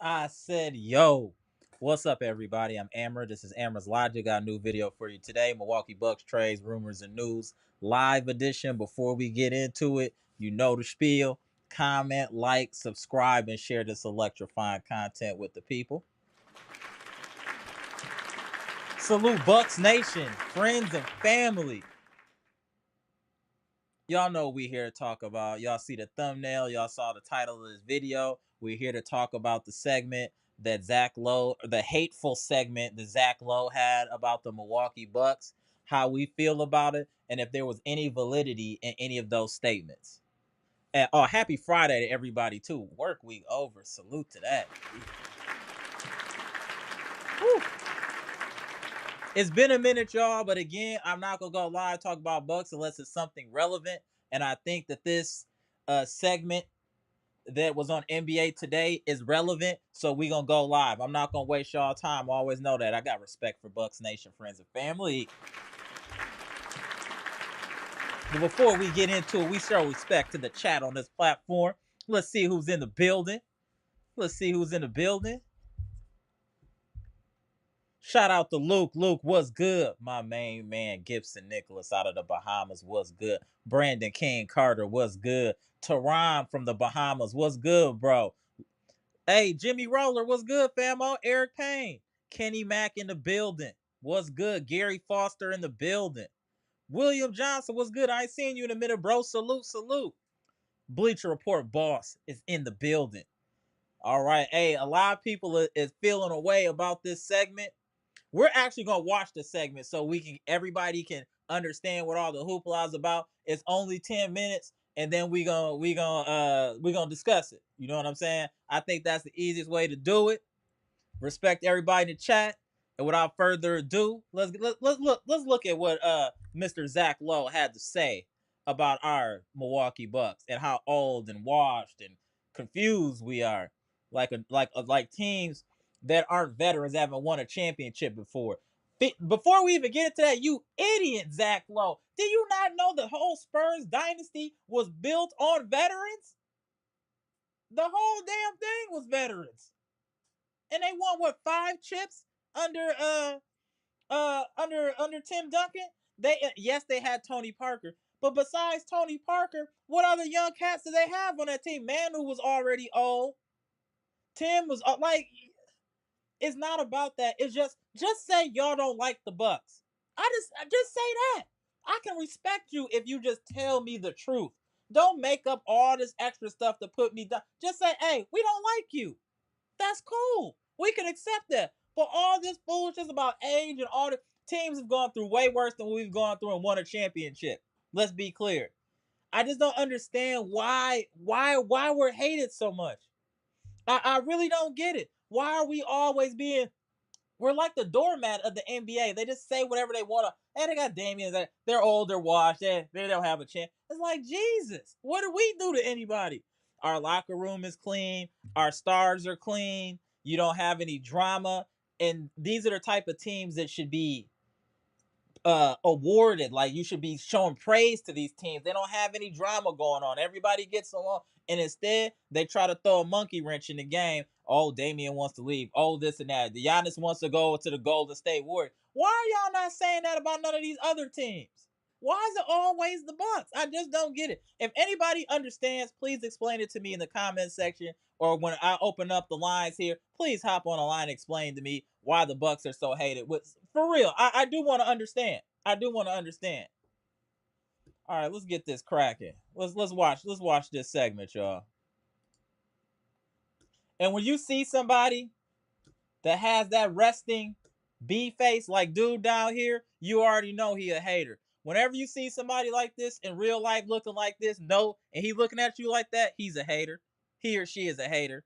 I said, yo, what's up, everybody? I'm Amber. This is amaraslogic. Got a new video for you today. Milwaukee Bucks trades, rumors, and news. Live edition. Before we get into it, you know the spiel. Comment, like, subscribe, and share this electrifying content with the people. Salute Bucks Nation, friends and family. Y'all know we here to talk about. Y'all see the thumbnail. Y'all saw the title of this video. We're here to talk about the segment that Zach Lowe, the hateful segment that Zach Lowe had about the Milwaukee Bucks, how we feel about it, and if there was any validity in any of those statements. And happy Friday to everybody too. Work week over. Salute to that. Whew. It's been a minute, y'all, but again, I'm not gonna go live talk about Bucks unless it's something relevant. And I think that this segment that was on NBA Today is relevant, so we gonna go live. I'm not gonna waste y'all time. Always know that I got respect for Bucks Nation, friends, and family. But before we get into it, we show respect to the chat on this platform. Let's see who's in the building. Let's see who's in the building. Shout out to Luke. Luke, what's good? My main man, Gibson Nicholas out of the Bahamas, what's good? Brandon King Carter, what's good? Teron from the Bahamas, what's good, bro? Hey, Jimmy Roller, what's good, famo? Eric Payne. Kenny Mack in the building. What's good? Gary Foster in the building. William Johnson, what's good? I ain't seen you in a minute, bro. Salute, salute. Bleacher Report boss is in the building. All right. Hey, a lot of people is feeling away about this segment. We're actually gonna watch the segment so everybody can understand what all the hoopla is about. It's only 10 minutes, and then we gonna discuss it. You know what I'm saying? I think that's the easiest way to do it. Respect everybody in the chat. And without further ado, let's look at what Mr. Zach Lowe had to say about our Milwaukee Bucks and how old and washed and confused we are, like teams that aren't veterans, haven't won a championship before. Before we even get into that, you idiot, Zach Lowe, did you not know the whole Spurs dynasty was built on veterans? The whole damn thing was veterans. And they won what, 5 chips under Tim Duncan? Yes, they had Tony Parker, but besides Tony Parker, what other young cats did they have on that team? Manu was already old. Tim was like, it's not about that. It's just say y'all don't like the Bucks. I just say that. I can respect you if you just tell me the truth. Don't make up all this extra stuff to put me down. Just say, hey, we don't like you. That's cool. We can accept that. But all this foolishness about age and all the teams have gone through way worse than we've gone through and won a championship. Let's be clear. I just don't understand why we're hated so much. I really don't get it. Why are we always we're like the doormat of the NBA. They just say whatever they want to. Hey, they got Damian. They're old, they're washed. They don't have a chance. It's like, Jesus, what do we do to anybody? Our locker room is clean. Our stars are clean. You don't have any drama. And these are the type of teams that should be awarded. Like, you should be showing praise to these teams. They don't have any drama going on. Everybody gets along. And instead, they try to throw a monkey wrench in the game. Oh, Damian wants to leave. Oh, this and that. The Giannis wants to go to the Golden State Warriors. Why are y'all not saying that about none of these other teams? Why is it always the Bucks? I just don't get it. If anybody understands, please explain it to me in the comment section, or when I open up the lines here, please hop on a line and explain to me why the Bucks are so hated. For real, I do want to understand. I do want to understand. All right, let's get this cracking. Let's watch this segment, y'all. And when you see somebody that has that resting B face like dude down here, you already know he a hater. Whenever you see somebody like this in real life looking like this, and he looking at you like that, he's a hater. He or she is a hater.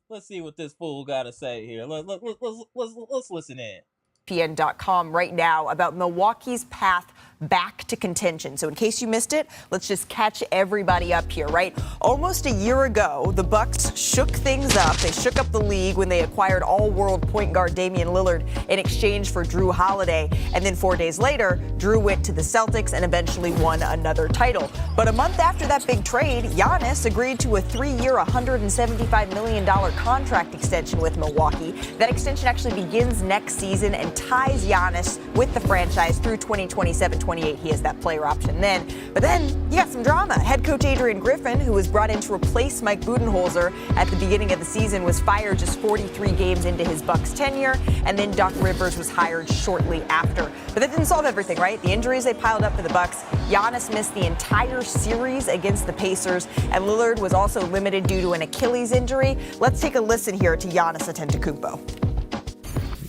Let's see what this fool got to say here. Let's listen in. ESPN.com right now about Milwaukee's path back to contention. So in case you missed it, let's just catch everybody up here, right? Almost a year ago, the Bucks shook things up. They shook up the league when they acquired all-world point guard Damian Lillard in exchange for Drew Holiday. And then 4 days later, Drew went to the Celtics and eventually won another title. But a month after that big trade, Giannis agreed to a 3-year, $175 million contract extension with Milwaukee. That extension actually begins next season and ties Giannis with the franchise through 2027-28. He has that player option then. But then you got some drama. Head coach Adrian Griffin, who was brought in to replace Mike Budenholzer at the beginning of the season, was fired just 43 games into his Bucks tenure. And then Doc Rivers was hired shortly after. But that didn't solve everything, right? The injuries they piled up for the Bucks. Giannis missed the entire series against the Pacers, and Lillard was also limited due to an Achilles injury. Let's take a listen here to Giannis Antetokounmpo.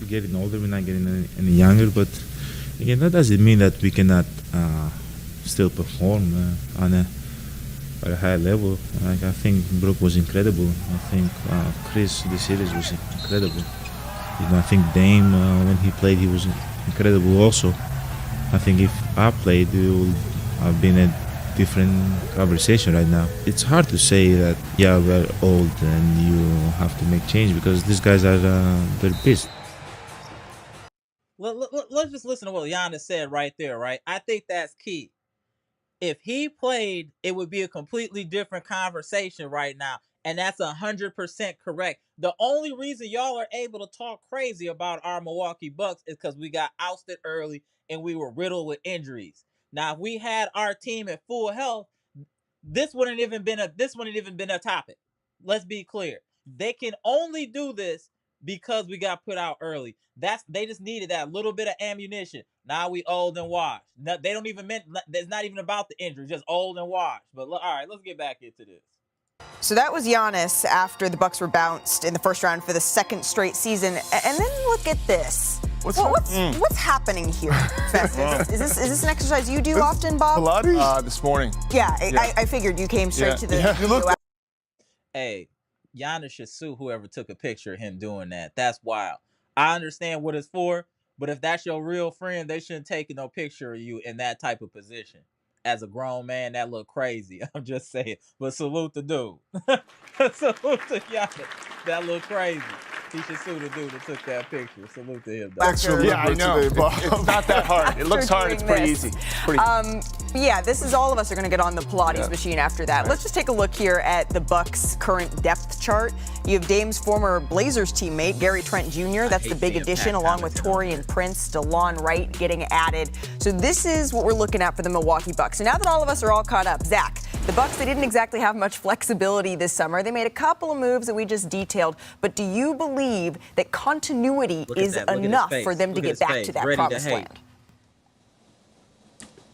We're getting older, we're not getting any younger, but again, that doesn't mean that we cannot still perform at a high level. Like, I think Brook was incredible. I think Khris, the series was incredible. I think Dame, when he played, he was incredible also. I think if I played, it would have been a different conversation right now. It's hard to say that, yeah, we're old and you have to make change because these guys are very pissed. Let's just listen to what Giannis said right there, right? I think that's key. If he played, it would be a completely different conversation right now. And that's 100% correct. The only reason y'all are able to talk crazy about our Milwaukee Bucks is because we got ousted early and we were riddled with injuries. Now, if we had our team at full health, this wouldn't even been a topic. Let's be clear. They can only do this because we got put out early. They just needed that little bit of ammunition. Now we old and washed. They don't even it's not even about the injury, just old and washed. But all right, let's get back into this. So that was Giannis after the Bucks were bounced in the first round for the second straight season. And then look at this. What's happening here, Festus? Is this an exercise you do often, Bob? Pilates? This morning. Yeah, I figured you came straight to the. Yeah. You looked. Hey, Giannis should sue whoever took a picture of him doing that. That's wild. I understand what it's for, but if that's your real friend, they shouldn't take no picture of you in that type of position. As a grown man, that look crazy. I'm just saying. But salute the dude. Salute to Giannis. That look crazy. He should sue the dude that took that picture. Salute to him. Yeah, I know. It's not that hard. It looks hard. It's pretty easy. Yeah, this is all of us are going to get on the Pilates machine after that. Right. Let's just take a look here at the Bucks' current depth chart. You have Dame's former Blazers teammate, Gary Trent Jr. That's the big addition, along with Taurean Prince, DeLon Wright getting added. So this is what we're looking at for the Milwaukee Bucks. And now that all of us are all caught up, Zach, the Bucks, they didn't exactly have much flexibility this summer. They made a couple of moves that we just detailed. But do you believe that continuity is enough for them to get back to that promised land?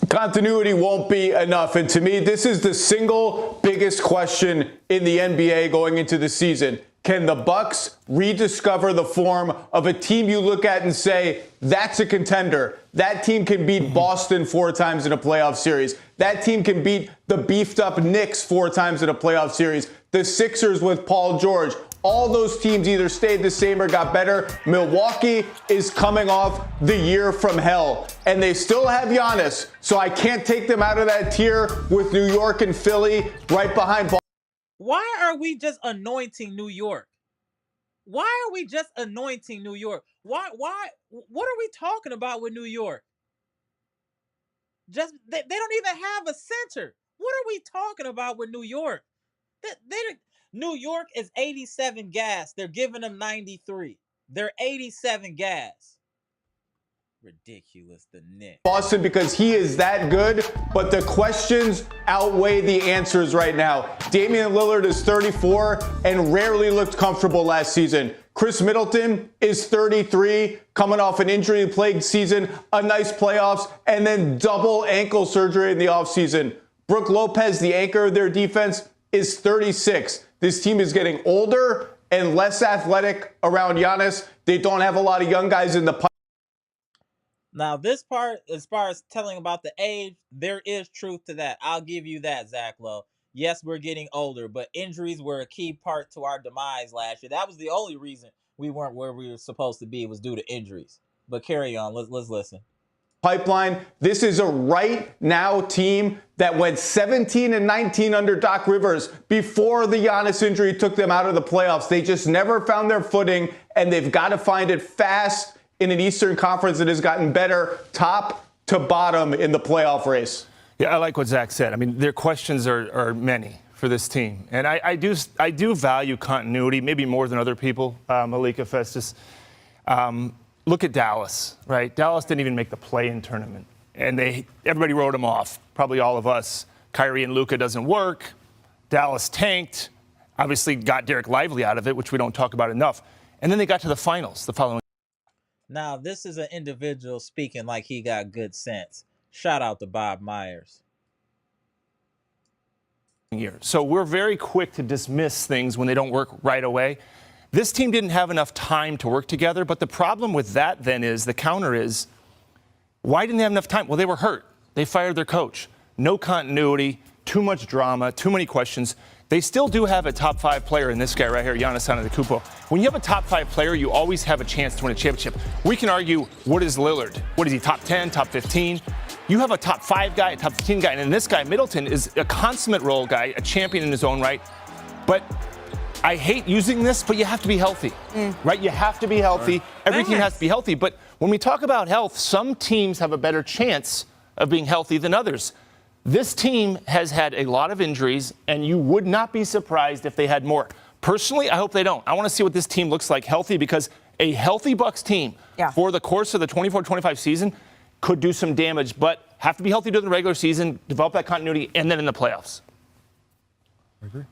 Continuity won't be enough. And to me, this is the single biggest question in the NBA going into the season. Can the Bucks rediscover the form of a team you look at and say, that's a contender? That team can beat Boston 4 times in a playoff series. That team can beat the beefed up Knicks 4 times in a playoff series. The Sixers with Paul George. All those teams either stayed the same or got better. Milwaukee is coming off the year from hell. And they still have Giannis. So I can't take them out of that tier with New York and Philly right behind Boston. Why are we just anointing New York? Why are we just anointing New York? Why? What are we talking about with New York? They don't even have a center. What are we talking about with New York? New York is 87 gas. They're giving them 93. They're 87 gas. Ridiculous, the Knicks. Boston, because he is that good, but the questions outweigh the answers right now. Damian Lillard is 34 and rarely looked comfortable last season. Khris Middleton is 33, coming off an injury-plagued season, a nice playoffs, and then double ankle surgery in the offseason. Brook Lopez, the anchor of their defense, is 36. This team is getting older and less athletic around Giannis. They don't have a lot of young guys in the pipe. Now, this part, as far as telling about the age, there is truth to that. I'll give you that, Zach Lowe. Yes, we're getting older, but injuries were a key part to our demise last year. That was the only reason we weren't where we were supposed to be, was due to injuries. But carry on. Let's listen. Pipeline. This is a right now team that went 17-19 under Doc Rivers before the Giannis injury took them out of the playoffs. They just never found their footing, and they've got to find it fast in an Eastern Conference that has gotten better top to bottom in the playoff race. Yeah, I like what Zach said. I mean, their questions are many for this team. And I do value continuity, maybe more than other people, Malika, Festus. Look at Dallas, right? Dallas didn't even make the play-in tournament. And everybody wrote them off, probably all of us. Kyrie and Luka doesn't work. Dallas tanked. Obviously got Derek Lively out of it, which we don't talk about enough. And then they got to the finals the following. Now, this is an individual speaking like he got good sense. Shout out to Bob Myers. So we're very quick to dismiss things when they don't work right away. This team didn't have enough time to work together, but the problem with that then is, the counter is, why didn't they have enough time? Well, they were hurt. They fired their coach. No continuity, too much drama, too many questions. They still do have a top 5 player in this guy right here, Giannis Antetokounmpo. When you have a top 5 player, you always have a chance to win a championship. We can argue, what is Lillard? What is he, top 10, top 15? You have a top 5 guy, a top 15 guy, and then this guy, Middleton, is a consummate role guy, a champion in his own right. But I hate using this, but you have to be healthy, right? You have to be healthy. Right. Every team has to be healthy. But when we talk about health, some teams have a better chance of being healthy than others. This team has had a lot of injuries, and you would not be surprised if they had more. Personally, I hope they don't. I want to see what this team looks like healthy, because a healthy Bucks team for the course of the 24-25 season could do some damage, but have to be healthy during the regular season, develop that continuity, and then in the playoffs. I agree.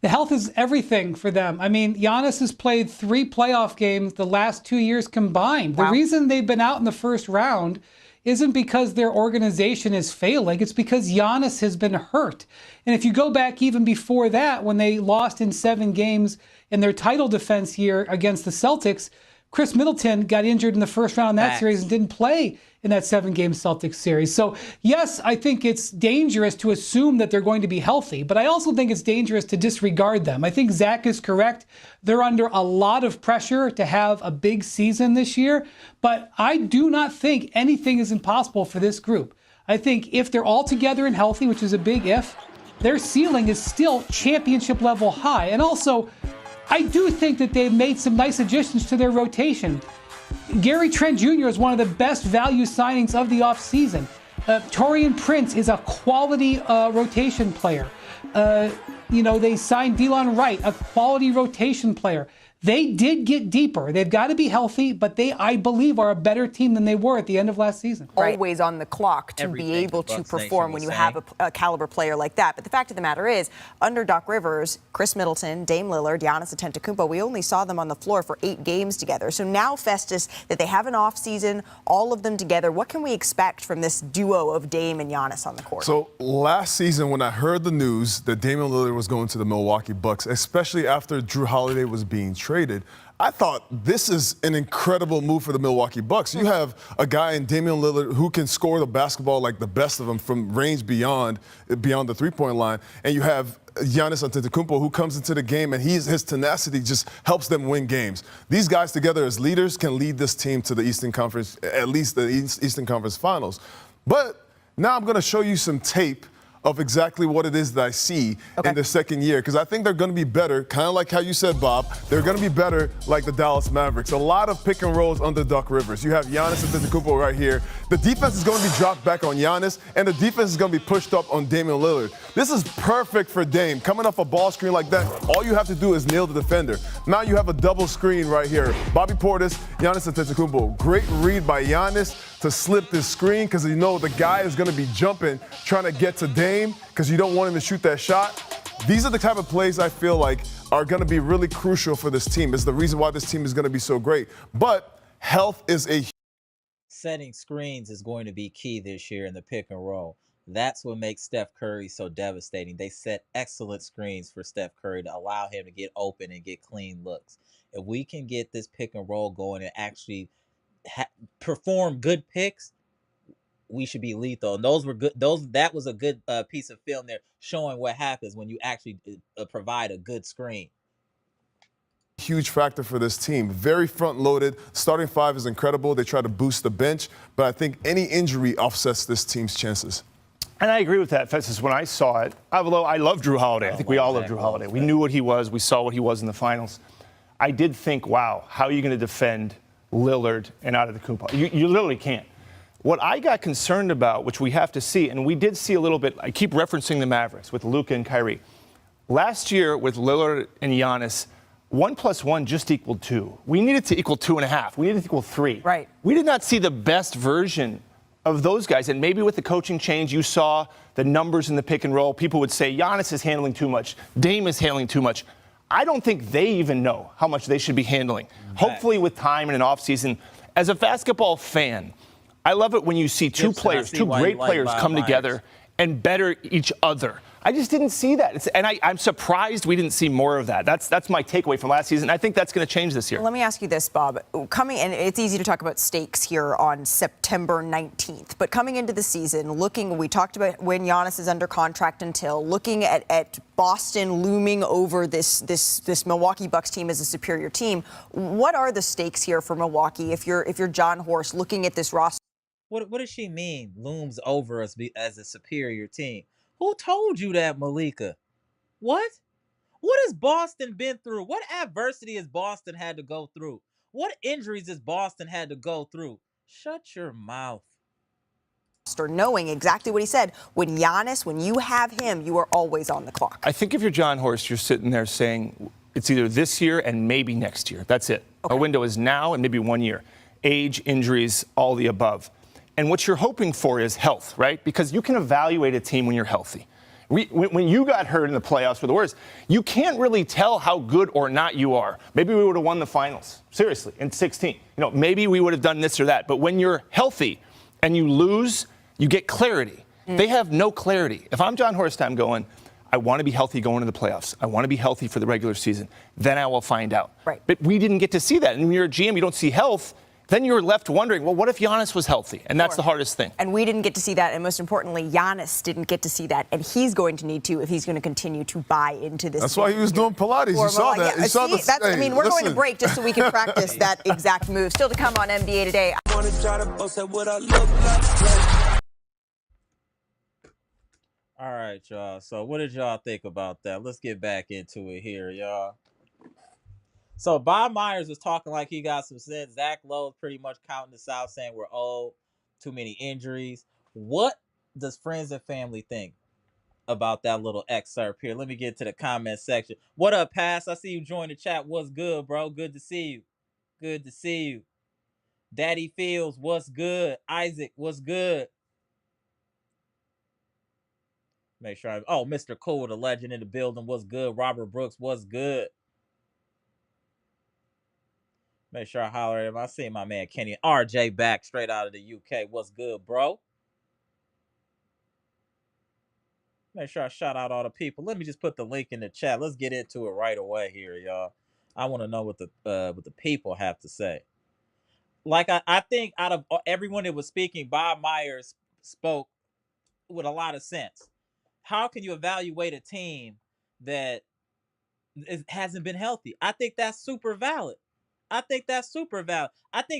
The health is everything for them. I mean, Giannis has played 3 playoff games the last 2 years combined. The reason they've been out in the first round isn't because their organization is failing. It's because Giannis has been hurt. And if you go back even before that, when they lost in 7 games in their title defense year against the Celtics, Khris Middleton got injured in the first round in that series and didn't play in that 7-game Celtics series. So, yes, I think it's dangerous to assume that they're going to be healthy, but I also think it's dangerous to disregard them. I think Zach is correct. They're under a lot of pressure to have a big season this year, but I do not think anything is impossible for this group. I think if they're all together and healthy, which is a big if, their ceiling is still championship level high. And also, I do think that they've made some nice additions to their rotation. Gary Trent Jr. is one of the best value signings of the offseason. Taurean Prince is a quality rotation player. They signed Delon Wright, a quality rotation player. They did get deeper. They've got to be healthy, but they, I believe, are a better team than they were at the end of last season. Always on the clock to be able to perform when you have a caliber player like that. But the fact of the matter is, under Doc Rivers, Khris Middleton, Dame Lillard, Giannis Antetokounmpo, we only saw them on the floor for 8 games together. So now, Festus, that they have an offseason, all of them together, what can we expect from this duo of Dame and Giannis on the court? So last season, when I heard the news that Damian Lillard was going to the Milwaukee Bucks, especially after Jrue Holiday was being traded, I thought this is an incredible move for the Milwaukee Bucks. You have a guy in Damian Lillard who can score the basketball like the best of them from range beyond the three-point line, and you have Giannis Antetokounmpo who comes into the game and his tenacity just helps them win games. These guys together as leaders can lead this team to the Eastern Conference, at least the Eastern Conference Finals. But now I'm going to show you some tape of exactly what it is that I see in the second year, because I think they're going to be better, kind of like how you said, Bob. They're going to be better like the Dallas Mavericks. A lot of pick and rolls under Doc Rivers. You have Giannis Antetokounmpo right here. The defense is going to be dropped back on Giannis, and the defense is going to be pushed up on Damian Lillard. This is perfect for Dame. Coming off a ball screen like that, all you have to do is nail the defender. Now you have a double screen right here. Bobby Portis, Giannis Antetokounmpo. Great read by Giannis to slip this screen, because you know the guy is going to be jumping, trying to get to Dame, because you don't want him to shoot that shot. These are the type of plays I feel like are going to be really crucial for this team. It's the reason why this team is going to be so great. But health is a... Setting screens is going to be key this year in the pick and roll. That's what makes Steph Curry so devastating. They set excellent screens for Steph Curry to allow him to get open and get clean looks. If we can get this pick and roll going and actually perform good picks, we should be lethal. And those were good. That was a good piece of film there, showing what happens when you actually provide a good screen. Huge factor for this team. Very front-loaded. Starting 5 is incredible. They try to boost the bench, but I think any injury offsets this team's chances. And I agree with that, Festus. When I saw it, although I love Jrue Holiday. I think we all love Jrue Holiday. We knew what he was. We saw what he was in the finals. I did think, wow, how are you going to defend Lillard and Antetokounmpo? You literally can't. What I got concerned about, which we have to see, and we did see a little bit, I keep referencing the Mavericks with Luka and Kyrie. Last year with Lillard and Giannis, 1 + 1 just equaled 2. We needed to equal 2.5. We needed to equal 3. Right. We did not see the best version of those guys. And maybe with the coaching change, you saw the numbers in the pick and roll. People would say Giannis is handling too much. Dame is handling too much. I don't think they even know how much they should be handling. Hopefully with time and an offseason. As a basketball fan, I love it when you see two great players come together and better each other. I just didn't see that. I'm surprised we didn't see more of that. That's my takeaway from last season. I think that's going to change this year. Let me ask you this, Bob. And it's easy to talk about stakes here on September 19th, but coming into the season, we talked about when Giannis is under contract until, looking at Boston looming over this Milwaukee Bucks team as a superior team. What are the stakes here for Milwaukee if you're John Horst looking at this roster? What does she mean? Looms over us as a superior team. Who told you that, Malika? What? What has Boston been through? What adversity has Boston had to go through? What injuries has Boston had to go through? Shut your mouth. Knowing exactly what he said, when you have him, you are always on the clock. I think if you're John Horst, you're sitting there saying it's either this year and maybe next year. That's it. Okay. Our window is now and maybe 1 year. Age, injuries, all the above. And what you're hoping for is health, right? Because you can evaluate a team when you're healthy. When you got hurt in the playoffs for the worst, you can't really tell how good or not you are. Maybe we would have won the finals, seriously, in 16. Maybe we would have done this or that. But when you're healthy and you lose, you get clarity. They have no clarity. If I'm John Horst, I'm going, I want to be healthy going into the playoffs. I want to be healthy for the regular season. Then I will find out. Right. But we didn't get to see that. And when you're a GM, you don't see health. Then you're left wondering, well, what if Giannis was healthy? And that's the hardest thing. And we didn't get to see that. And most importantly, Giannis didn't get to see that. And he's going to need to if he's going to continue to buy into this. That's why he was doing Pilates. You saw that. Yeah, you saw we're going to break just so we can practice that exact move. Still to come on NBA Today. All right, y'all. So what did y'all think about that? Let's get back into it here, y'all. So Bob Myers was talking like he got some sense. Zach Lowe pretty much counting us out, saying we're old, too many injuries. What does friends and family think about that little excerpt here? Let me get to the comment section. What up, Pass? I see you join the chat. What's good, bro? Good to see you. Good to see you. Daddy Fields, what's good? Isaac, what's good? Make sure Mr. Cool, the legend in the building, what's good? Robert Brooks, what's good? Make sure I holler at him. I see my man Kenny RJ back straight out of the UK. What's good, bro? Make sure I shout out all the people. Let me just put the link in the chat. Let's get into it right away here, y'all. I want to know what the people have to say. Like I think out of everyone that was speaking, Bob Myers spoke with a lot of sense. How can you evaluate a team that hasn't been healthy? I think that's super valid. I think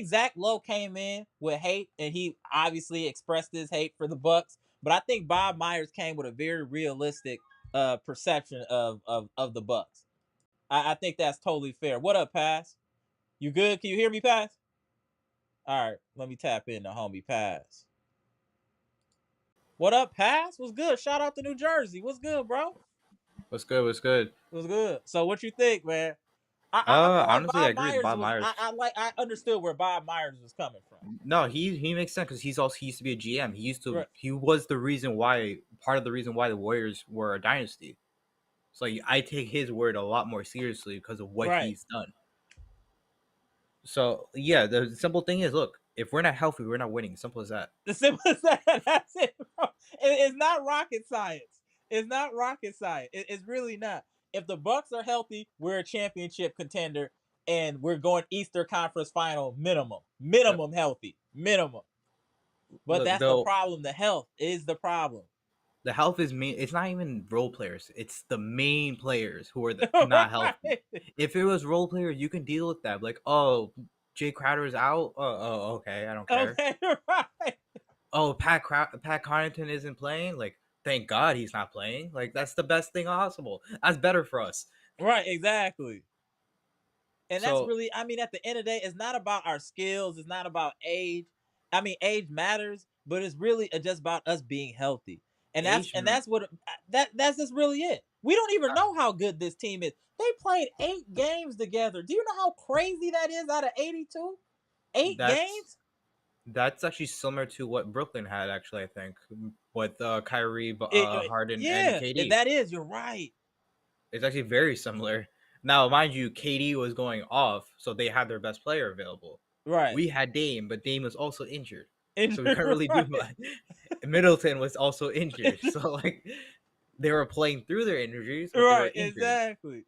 Zach Lowe came in with hate, and he obviously expressed his hate for the Bucks. But I think Bob Myers came with a very realistic perception of the Bucks. I think that's totally fair. What up, Pass? You good? Can you hear me, Pass? All right, let me tap in to homie Pass. What up, Pass? What's good? Shout out to New Jersey. What's good, bro? What's good? What's good? What's good? So what you think, man? Honestly, I agree with Bob Myers. I understood where Bob Myers was coming from. No, he makes sense because he used to be a GM. Right. He was part of the reason why the Warriors were a dynasty. So I take his word a lot more seriously because of what he's done. So yeah, the simple thing is, look, if we're not healthy, we're not winning. Simple as that. The simple as that. That's it, bro. It's not rocket science. It's not rocket science. It's really not. If the Bucks are healthy, we're a championship contender, and we're going Eastern Conference Final minimum. Yep. Healthy. Minimum. But look, that's the problem. The health is the problem. The health is main. It's not even role players. It's the main players who are not healthy. If it was role players, you can deal with that. Like, oh, Jay Crowder is out. Oh, okay, I don't care. Okay, right. Oh, Pat Connaughton isn't playing. Like, thank God he's not playing. Like, that's the best thing possible. That's better for us. Right, exactly. And that's really, at the end of the day, it's not about our skills. It's not about age. Age matters, but it's really just about us being healthy. And that's just really it. We don't even know how good this team is. They played 8 games together. Do you know how crazy that is out of 82? 8 games? That's actually similar to what Brooklyn had, actually, I think, with Kyrie, Harden, and KD. That is, you're right. It's actually very similar. Now, mind you, KD was going off, so they had their best player available. Right. We had Dame, but Dame was also injured. So we couldn't really do much. Middleton was also injured. So, they were playing through their injuries, but they were Right, injured. exactly.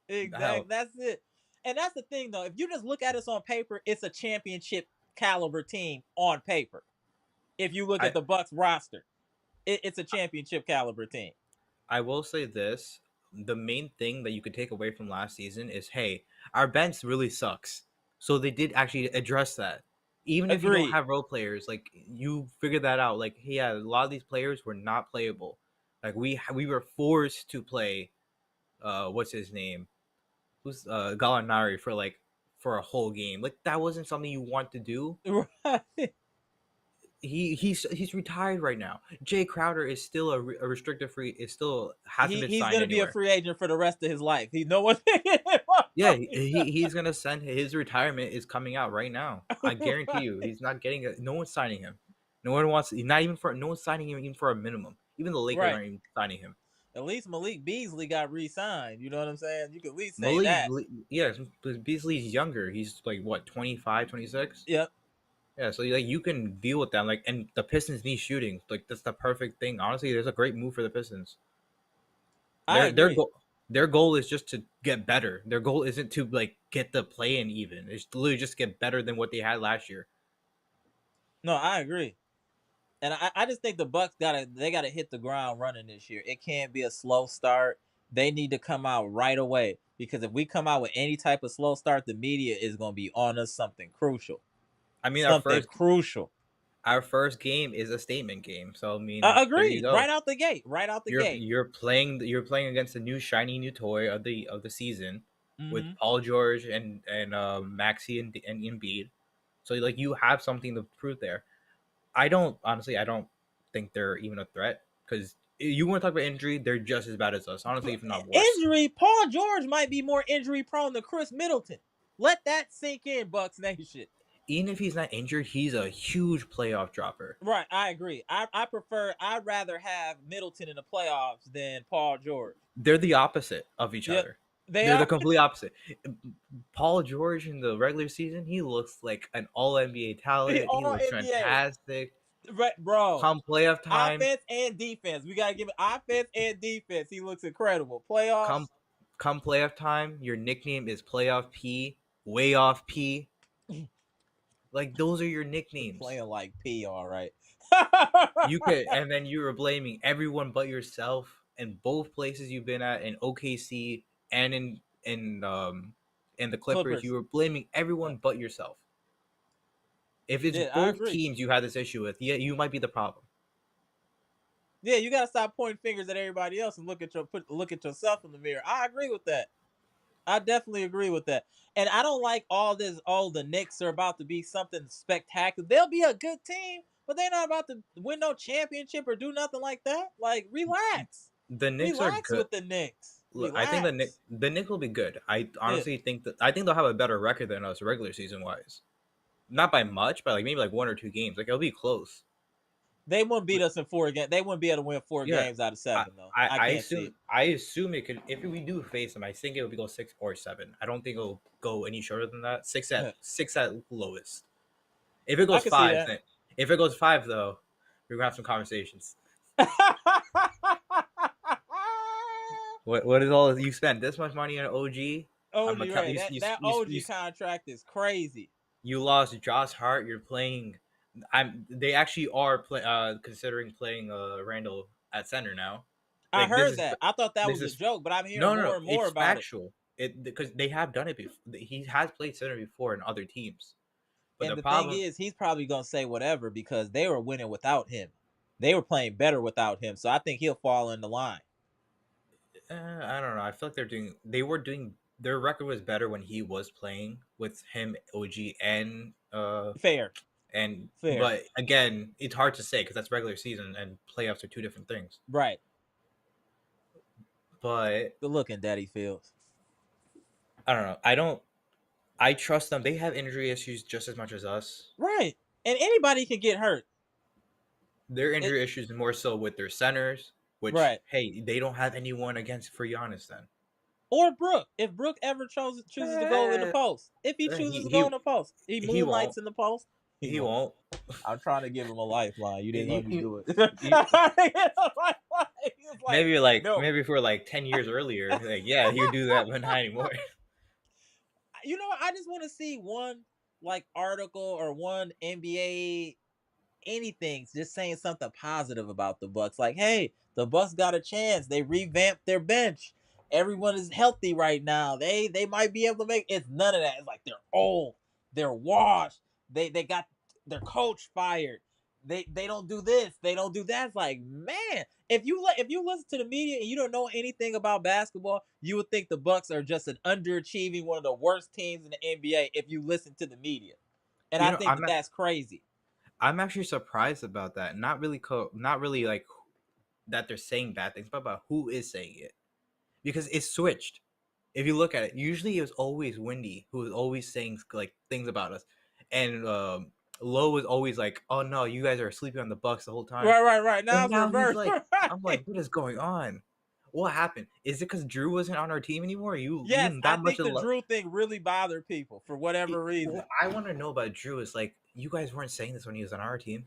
Hell. That's it. And that's the thing, though. If you just look at us on paper, it's a championship caliber team on paper. If you look I- at the Bucks roster, it's a championship caliber team. I will say this: the main thing that you could take away from last season is, hey, our bench really sucks. So they did actually address that. Even if you don't Agreed. have role players, like you figured that out. Like, yeah, a lot of these players were not playable. Like we were forced to play, what's his name, who's Gallinari for a whole game. Like that wasn't something you want to do. Right. He's retired right now. Jay Crowder is still a restricted free. Is still hasn't been He's signed going to be a anywhere. free agent for the rest of his life. No one's picking him up. Yeah, he's gonna send his retirement is coming out right now. I guarantee you, he's not getting it. No one's signing him. No one wants. Not even for. No one's signing him even for a minimum. Even the Lakers Right. aren't even signing him. At least Malik Beasley got re-signed. You know what I'm saying? You can at least say Malik, that. yeah, Beasley's younger. He's like what, 25, 26? Yep. Yeah, so like you can deal with that. Like, and the Pistons need shooting. Like that's the perfect thing. Honestly, there's a great move for the Pistons. Their goal is just to get better. Their goal isn't to like get the play-in even. It's literally just get better than what they had last year. No, I agree. And I just think the Bucks gotta hit the ground running this year. It can't be a slow start. They need to come out right away, because if we come out with any type of slow start, the media is gonna be on us something crucial. I mean, crucial. Our first game is a statement game. So I mean, agreed. Right out the gate. You're playing against a new shiny new toy of the season with Mhm. Paul George and Maxey and Embiid. So like you have something to prove there. I don't think they're even a threat, because you want to talk about injury, they're just as bad as us. Honestly, if not worse. Injury. Paul George might be more injury prone than Khris Middleton. Let that sink in, Bucks Nation. Even if he's not injured, he's a huge playoff dropper. Right, I agree. I'd rather have Middleton in the playoffs than Paul George. They're the opposite of each other. They're the complete opposite. Paul George in the regular season, he looks like an all NBA talent. He looks fantastic. Right, bro. Come playoff time. Offense and defense. We gotta give it offense and defense. He looks incredible. Playoffs. Come playoff time, your nickname is Playoff P, Way Off P. Like those are your nicknames. Playing like P, all right. You could, and then you were blaming everyone but yourself in both places you've been at, in OKC and in the Clippers. You were blaming everyone but yourself. If it's both teams you had this issue with, yeah, you might be the problem. Yeah, you gotta stop pointing fingers at everybody else and look at yourself in the mirror. I agree with that. I definitely agree with that. And I don't like all this. Oh, the Knicks are about to be something spectacular. They'll be a good team, but they're not about to win no championship or do nothing like that. Like, relax. The Knicks are good with the Knicks. Look, I think the Knicks will be good. I honestly think they'll have a better record than us regular season wise. Not by much, but like maybe like 1 or 2 games. Like it'll be close. They wouldn't beat us in 4 games. They wouldn't be able to win 4 games out of 7, though. I assume it could. If we do face them, I think it would go 6 or 7. I don't think it'll go any shorter than that. 6 at lowest. If it goes 5, then, if it goes 5 though, we're gonna have some conversations. What is all you spent this much money on OG? OG, right? That OG contract is crazy. You lost Josh Hart. You're playing. They actually are considering playing Randall at center now. Like, I heard that. I thought that was a joke, but I'm hearing more and more about factual. It because they have done it before. He has played center before in other teams. But and the thing is, he's probably gonna say whatever because they were winning without him. They were playing better without him, so I think he'll fall in the line. I don't know. I feel like they were doing. Their record was better when he was playing with him, OG, and fair. But again, it's hard to say because that's regular season and playoffs are 2 different things. Right. But good looking, Daddy Fields. I don't know. I trust them. They have injury issues just as much as us. Right. And anybody can get hurt. Their injury issues more so with their centers, which hey, they don't have anyone against for Giannis then. Or Brook. If Brook ever chooses to go in the post. If he chooses to go in the post. He moonlights in the post. He won't. I'm trying to give him a lifeline. You didn't let me do it. Like, no. maybe for like 10 years earlier, like yeah, he would do that, but not anymore. You know, I just want to see one like article or one NBA anything just saying something positive about the Bucks. Like, hey, the Bucks got a chance. They revamped their bench. Everyone is healthy right now. They might be able to make it's none of that. It's like they're old, they're washed. They got their coach fired. They don't do this. They don't do that. It's like, man, if you listen to the media and you don't know anything about basketball, you would think the Bucks are just an underachieving, one of the worst teams in the NBA if you listen to the media. And I think that's crazy. I'm actually surprised about that. Not really like that they're saying bad things, but about who is saying it. Because it's switched. If you look at it, usually it was always Wendy who was always saying like things about us. And Lowe was always like, "Oh no, you guys are sleeping on the Bucks the whole time." Right. Now And it's reversed. like, I'm like, what is going on? What happened? Is it because Drew wasn't on our team anymore? Yes, I think the Drew thing really bothered people for whatever reason. What I want to know about Drew is like, you guys weren't saying this when he was on our team.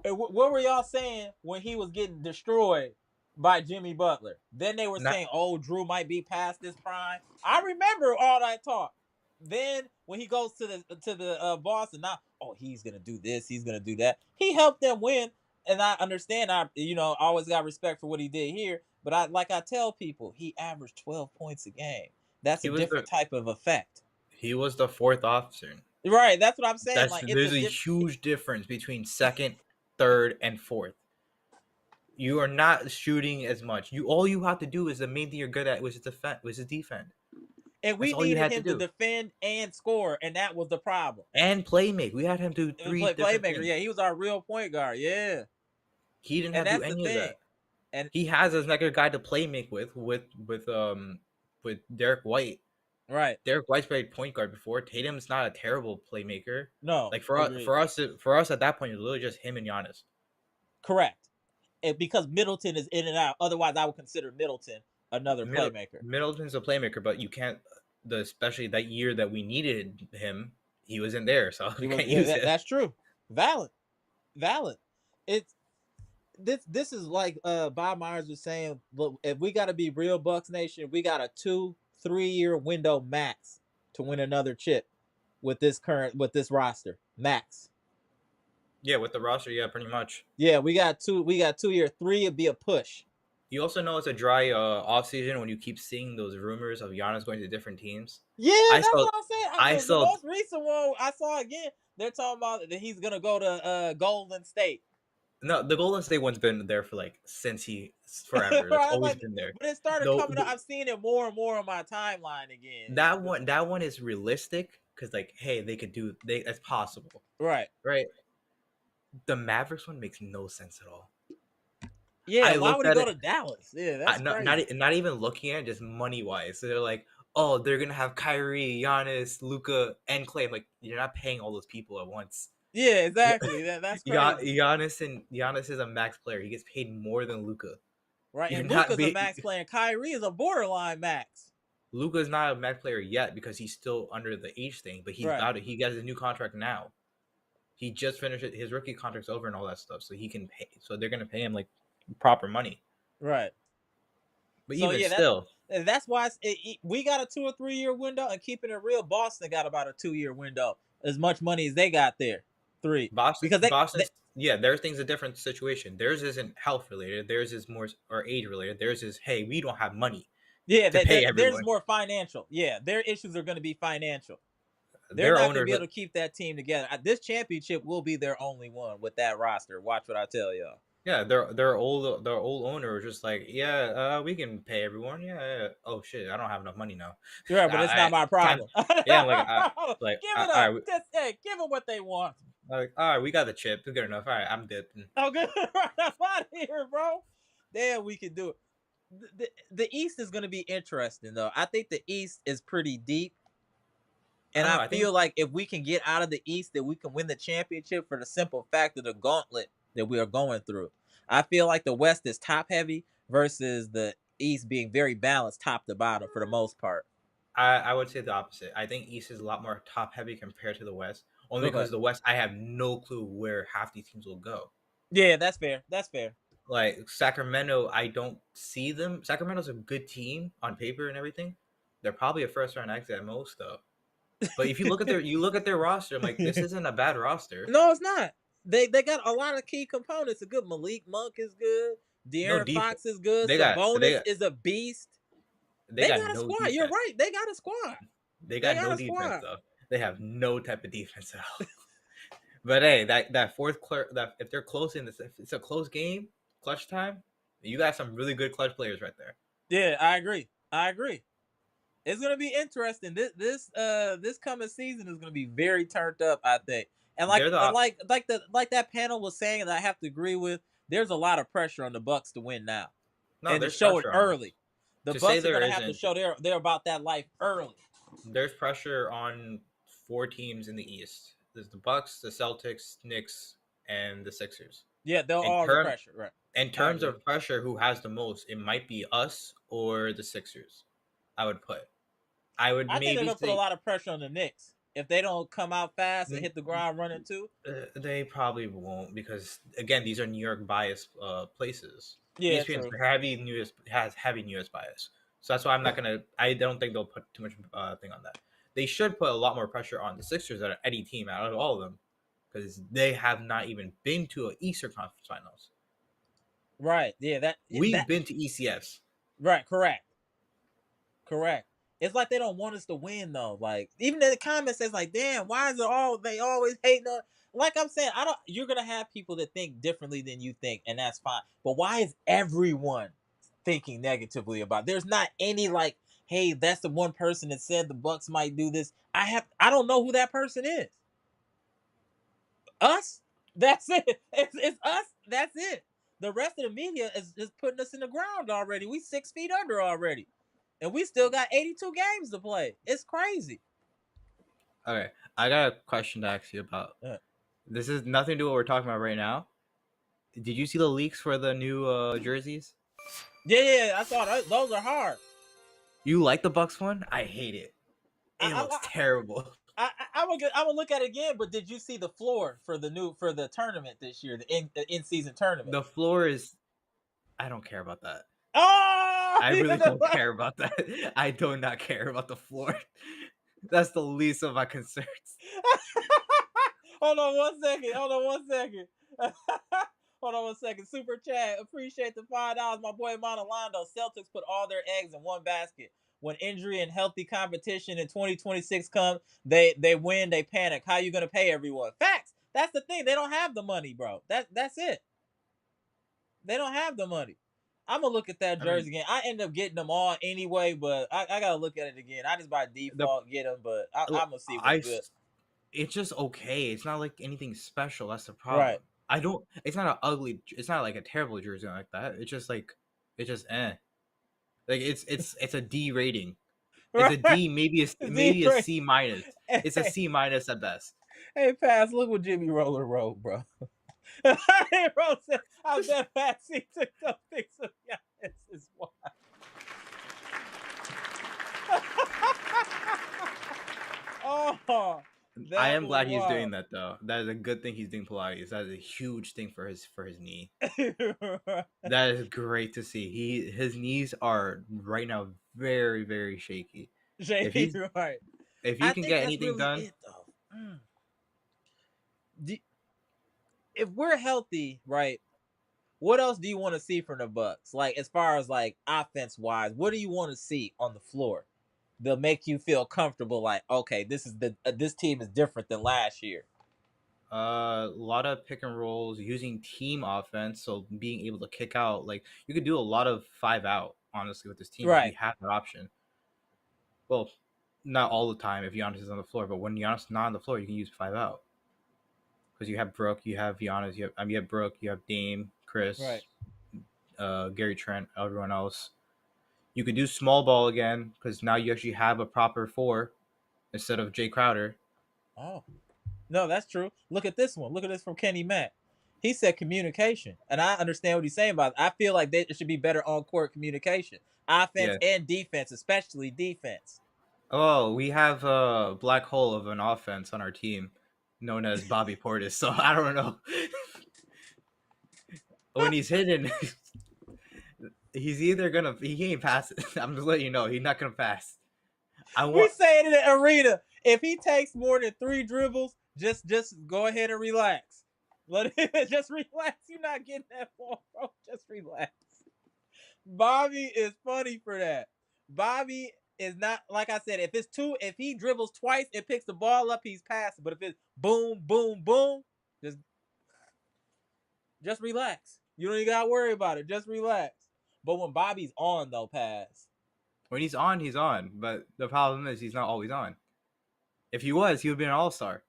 What were y'all saying when he was getting destroyed by Jimmy Butler? Then they were saying, "Oh, Drew might be past his prime." I remember all that talk. Then when he goes to the Boston, now, oh, he's gonna do this, he's gonna do that. He helped them win, and I understand. I always got respect for what he did here. But I tell people, he averaged 12 points a game. That's a different type of effect. He was the fourth officer. Right, that's what I'm saying. There's a huge difference between second, third, and fourth. You are not shooting as much. All you have to do is the main thing you're good at, which is defend. And we needed him to defend and score, and that was the problem. And playmake. We had him do three different playmaker. things. Yeah, he was our real point guard. Yeah, he didn't have to do any of that. And he has another guy to playmake with Derek White. Right. Derek White's played point guard before. Tatum's not a terrible playmaker. No. Like for us at that point, it was literally just him and Giannis. Correct. And because Middleton is in and out. Otherwise, I would consider Middleton another playmaker. Middleton's a playmaker, but you can't. Especially that year that we needed him, he wasn't there, so you can't use it. That's true. Valid. It's this is like Bob Myers was saying. Look, if we got to be real Bucks Nation, we got a 2-3 year window max to win another chip with this roster max. Yeah, with the roster, yeah, pretty much. Yeah, we got 2 year. 3 would be a push. You also know it's a dry off season when you keep seeing those rumors of Giannis going to different teams. Yeah, that's what I'm saying. The most recent one I saw again. They're talking about that he's gonna go to Golden State. No, the Golden State one's been there for forever. It's always been there. But it started coming up. I'm seeing it more and more on my timeline again. That one is realistic because hey, they could do that's possible. Right. The Mavericks one makes no sense at all. Yeah, why would he go to Dallas? Yeah, that's not even looking at it, just money wise. So they're like, oh, they're gonna have Kyrie, Giannis, Luka, and Clay. I'm like, you're not paying all those people at once. Yeah, exactly. That's crazy. Giannis is a max player. He gets paid more than Luka. Right, and Luka's a max player. And Kyrie is a borderline max. Luka's not a max player yet because he's still under the age thing, but he got his new contract now. He just finished it. His rookie contract's over and all that stuff, so he can pay. So they're gonna pay him proper money. Right. But so, even still, that's why we got a 2 or 3 year window, and keeping it real, Boston got about a 2 year window. As much money as they got there. 3. Boston, their thing's a different situation. Theirs isn't health related. Theirs is more or age related. Theirs is, hey, we don't have money. Yeah, theirs is more financial. Yeah, their issues are going to be financial. They're not going to be able to keep that team together. This championship will be their only one with that roster. Watch what I tell y'all. Yeah, their old owner was just like, we can pay everyone. Yeah. Oh shit, I don't have enough money now. Right, but it's not my problem. Yeah, give it up. Give them what they want. All right, we got the chip. It's good enough. All right, I'm dipping. Oh, good. I'm out of here, bro. Damn, we can do it. The East is going to be interesting, though. I think the East is pretty deep. And I feel like if we can get out of the East, that we can win the championship for the simple fact of the gauntlet that we are going through. I feel like the West is top heavy versus the East being very balanced top to bottom for the most part. I would say the opposite. I think East is a lot more top heavy compared to the West. Only because the West, I have no clue where half these teams will go. Yeah, that's fair. Like Sacramento, I don't see them. Sacramento's a good team on paper and everything. They're probably a first round exit at most, though. But if you look at their roster, I'm like, this isn't a bad roster. No, it's not. They got a lot of key components. A good Malik Monk is good. No De'Aaron defense. Fox is good. They got Sabonis is a beast. they got got a no squad. defense. You're right. They got a squad. They got no a defense squad. though. They have no type of defense at all. But hey, that fourth that if they're close in this, if it's a close game, clutch time, you got some really good clutch players right there. Yeah, I agree. It's gonna be interesting. This coming season is gonna be very turned up, I think. And like that panel was saying, and I have to agree with. There's a lot of pressure on the Bucks to win now, and to show it early. The Bucks are gonna have to show they're about that life early. There's pressure on 4 teams in the East. There's the Bucks, the Celtics, Knicks, and the Sixers. Yeah, they'll all the pressure, right? In terms of pressure, who has the most? It might be us or the Sixers. I would think they're gonna put a lot of pressure on the Knicks if they don't come out fast and hit the ground running too. They probably won't because again, these are New York biased places. Yeah, ESPN's has heavy New York bias, so that's why I don't think they'll put too much thing on that. They should put a lot more pressure on the Sixers out of any team out of all of them because they have not even been to an Eastern Conference Finals. Right. Yeah. We've been to ECFs. Right. Correct. It's like they don't want us to win though. Like even in the comments says like, damn, why is it they always hating on? Like I'm saying, you're gonna have people that think differently than you think, and that's fine. But why is everyone thinking negatively about? There's not any like, hey, that's the one person that said the Bucks might do this. I don't know who that person is. Us? That's it. It's us. That's it. The rest of the media is putting us in the ground already. We 6 feet under already. And we still got 82 games to play. It's crazy. Okay. I got a question to ask you about. This is nothing to do with what we're talking about right now. Did you see the leaks for the new jerseys? Yeah, I saw that. Those are hard. You like the Bucks one? I hate it. It looks terrible. I'm gonna look at it again. But did you see the floor for the tournament this year, the in season tournament? The floor is. I don't care about that. Oh, I really don't care about that. I do not care about the floor. That's the least of my concerns. Hold on one second. Super chat. Appreciate the $5. My boy Monalando. Celtics put all their eggs in one basket. When injury and healthy competition in 2026 come, they win, they panic. How you gonna pay everyone? Facts. That's the thing. They don't have the money, bro. That's it. They don't have the money. I'm gonna look at that jersey again. I end up getting them all anyway, but I gotta look at it again. I just by default get them, but I'm gonna see what's good. It's just okay. It's not like anything special. That's the problem. Right. It's not like a terrible jersey like that. It's just eh. Like it's a D rating. It's a D, maybe a C minus. It's a C minus at best. Hey, Pass, look what Jimmy Roller wrote, bro. Hey, Rose said, I bet Patsy took those pics of Giannis is wild. Oh, I am glad he's doing that though. That is a good thing he's doing Pilates. That is a huge thing for his knee. That is great to see. His knees are right now very, very shaky. If you can get anything done. If we're healthy, right, what else do you want to see from the Bucks? Like as far as like offense wise, what do you want to see on the floor? They'll make you feel comfortable. Like, okay, this team is different than last year. A lot of pick and rolls, using team offense, so being able to kick out. Like you could do a lot of 5 out. Honestly, with this team, right? You have that option. Well, not all the time if Giannis is on the floor, but when Giannis is not on the floor, you can use 5 out. Because you have Brooke, you have Giannis, you have Brooke, you have Dame, Khris, right. Gary Trent, everyone else. You could do small ball again because now you actually have a proper 4 instead of Jay Crowder. Oh, no, that's true. Look at this one. Look at this from Kenny Mack. He said communication, and I understand what he's saying about it. I feel like there should be better on-court communication, offense and defense, especially defense. Oh, we have a black hole of an offense on our team known as Bobby Portis, so I don't know. when he's hitting, he's either gonna he ain't pass it. I'm just letting you know he's not gonna pass. We say it in the arena. If he takes more than 3 dribbles, just go ahead and relax. Let it just relax. You're not getting that ball, bro. Just relax. Bobby is funny for that. Bobby is not, like I said, if he dribbles twice and picks the ball up, he's passing. But if it's boom, boom, boom, just relax. You don't even gotta worry about it. Just relax. But when Bobby's on, though, pass. When he's on, he's on. But the problem is he's not always on. If he was, he would be an all-star.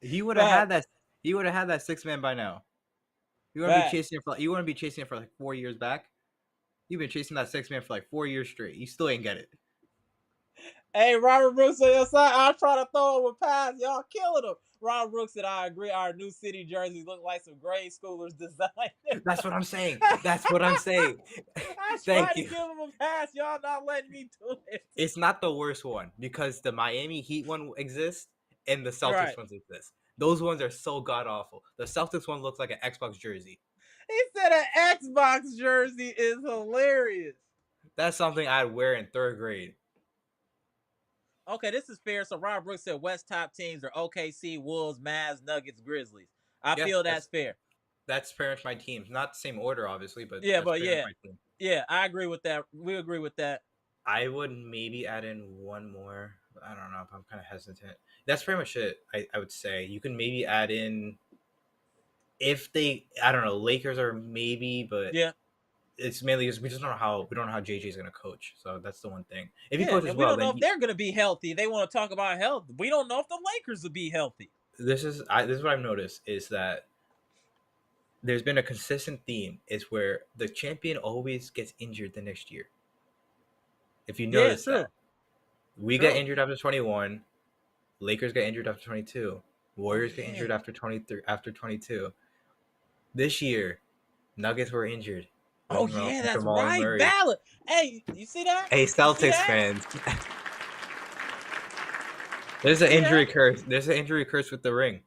He would have had that. He would have had that 6-man by now. You wouldn't be chasing it for. You wouldn't be chasing it for like 4 years back. You've been chasing that 6-man for like 4 years straight. You still ain't get it. Hey, Robert Brooks on your side. I'll try to throw him a pass. Y'all killing him. Robert Brooks said, I agree. Our new city jerseys look like some grade schoolers designed. That's what I'm saying. That's what I'm saying. I Thank tried you. to give him a pass. Y'all not letting me do it. It's not the worst one because the Miami Heat one exists and the Celtics ones exist. Those ones are so god awful. The Celtics one looks like an Xbox jersey. He said an Xbox jersey is hilarious. That's something I'd wear in 3rd grade. Okay, this is fair. So Rob Brooks said West top teams are OKC, Wolves, Mavs, Nuggets, Grizzlies. I feel that's fair. That's pretty much my teams. Not the same order, obviously, but yeah, yeah, I agree with that. We agree with that. I would maybe add in one more. I don't know. I'm kind of hesitant. That's pretty much it. I would say you can maybe add in if they. I don't know. Lakers are maybe, but yeah. It's mainly just we don't know how JJ's gonna coach. So that's the one thing. If he coaches we well, don't know if they're gonna be healthy. They want to talk about health. We don't know if the Lakers will be healthy. This is what I've noticed is that there's been a consistent theme is where the champion always gets injured the next year. If you notice that, we get injured after 21, Lakers get injured after 22, Warriors get injured after 23, after 22. This year, Nuggets were injured. Oh yeah, that's right. Valid. Hey, you see that? Hey, Celtics fans. There's an injury curse. There's an injury curse with the ring.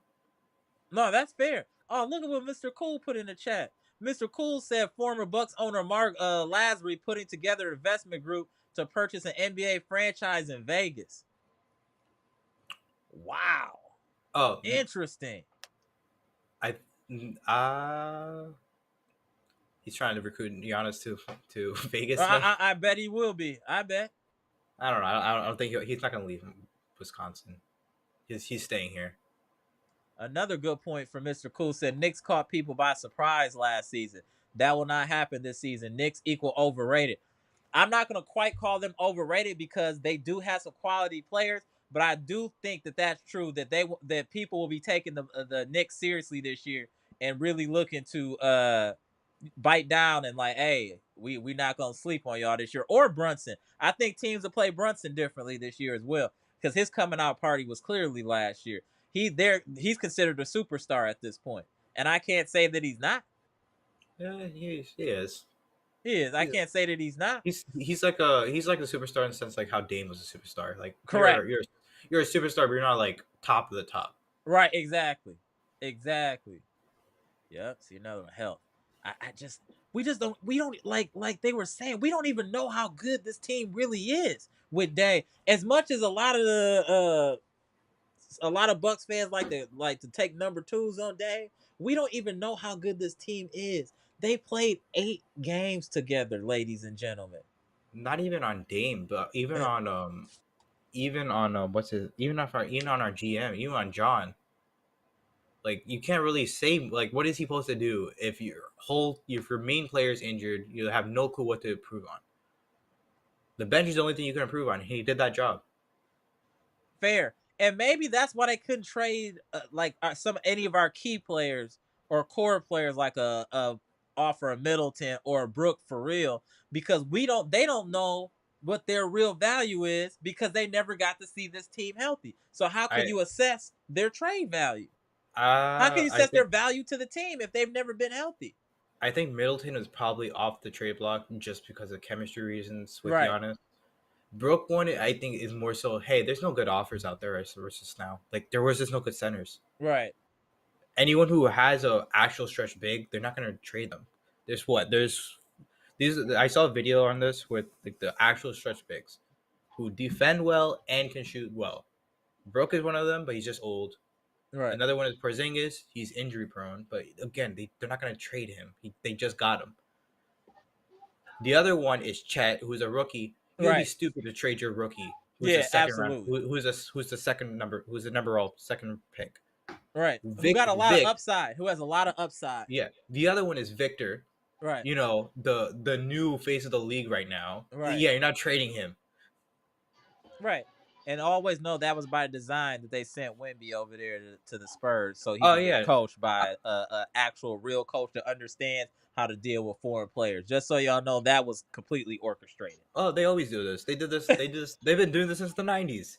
No, that's fair. Oh, look at what Mr. Cool put in the chat. Mr. Cool said former Bucks owner Mark Lasry putting together an investment group to purchase an NBA franchise in Vegas. Wow. Oh, interesting. He's trying to recruit Giannis to Vegas. I bet he will be. I bet. I don't know. I don't think he's not going to leave Wisconsin. He's staying here. Another good point from Mr. Cool said Knicks caught people by surprise last season. That will not happen this season. Knicks equal overrated. I'm not going to quite call them overrated because they do have some quality players, but I do think that that's true, that people will be taking the Knicks seriously this year and really looking to bite down and like, hey, we not going to sleep on y'all this year. Or Brunson. I think teams will play Brunson differently this year as well because his coming out party was clearly last year. He's considered a superstar at this point, and I can't say that he's not. Yeah, he is. He is. I can't say that he's not. He's like a superstar in the sense like how Dame was a superstar. Like correct. You're a superstar, but you're not like top of the top. Right. Exactly. Yep. See another one. Hell, we don't like they were saying, we don't even know how good this team really is with Dame. As much as a lot of Bucks fans like to take number 2s on Dame, we don't even know how good this team is. They played 8 games together, ladies and gentlemen. Not even on Dame, but even on our GM, even on John. Like you can't really say like what is he supposed to do if your main player's injured, you have no clue what to improve on. The bench is the only thing you can improve on. He did that job. Fair. And maybe that's why they couldn't trade any of our key players or core players like a offer a Middleton or a Brook for real, because they don't know what their real value is because they never got to see this team healthy. So how can you assess their trade value? How can you assess their value to the team if they've never been healthy? I think Middleton is probably off the trade block just because of chemistry reasons with Giannis. Brook one, I think, is more so, hey, there's no good offers out there versus now. Like, there was just no good centers. Right. anyone who has a actual stretch big, they're not gonna trade them. There's these. I saw a video on this with like the actual stretch bigs who defend well and can shoot well. Brook is one of them, but he's just old. Right. Another one is Porzingis. He's injury prone, but again, they're not going to trade him. They just got him. The other one is Chet, who's a rookie. It would be stupid to trade your rookie, who's the second round, who's the second number, who's the second pick. Right. Who got a lot of upside? Who has a lot of upside? Yeah. The other one is Victor. Right. You know, the new face of the league right now. Right. Yeah, you're not trading him. Right. And always know that was by design that they sent Wemby over there to the Spurs, so he was coached by a actual real coach that understands how to deal with foreign players. Just so y'all know, that was completely orchestrated. Oh, they always do this. They did this. They've been doing this since the 90s.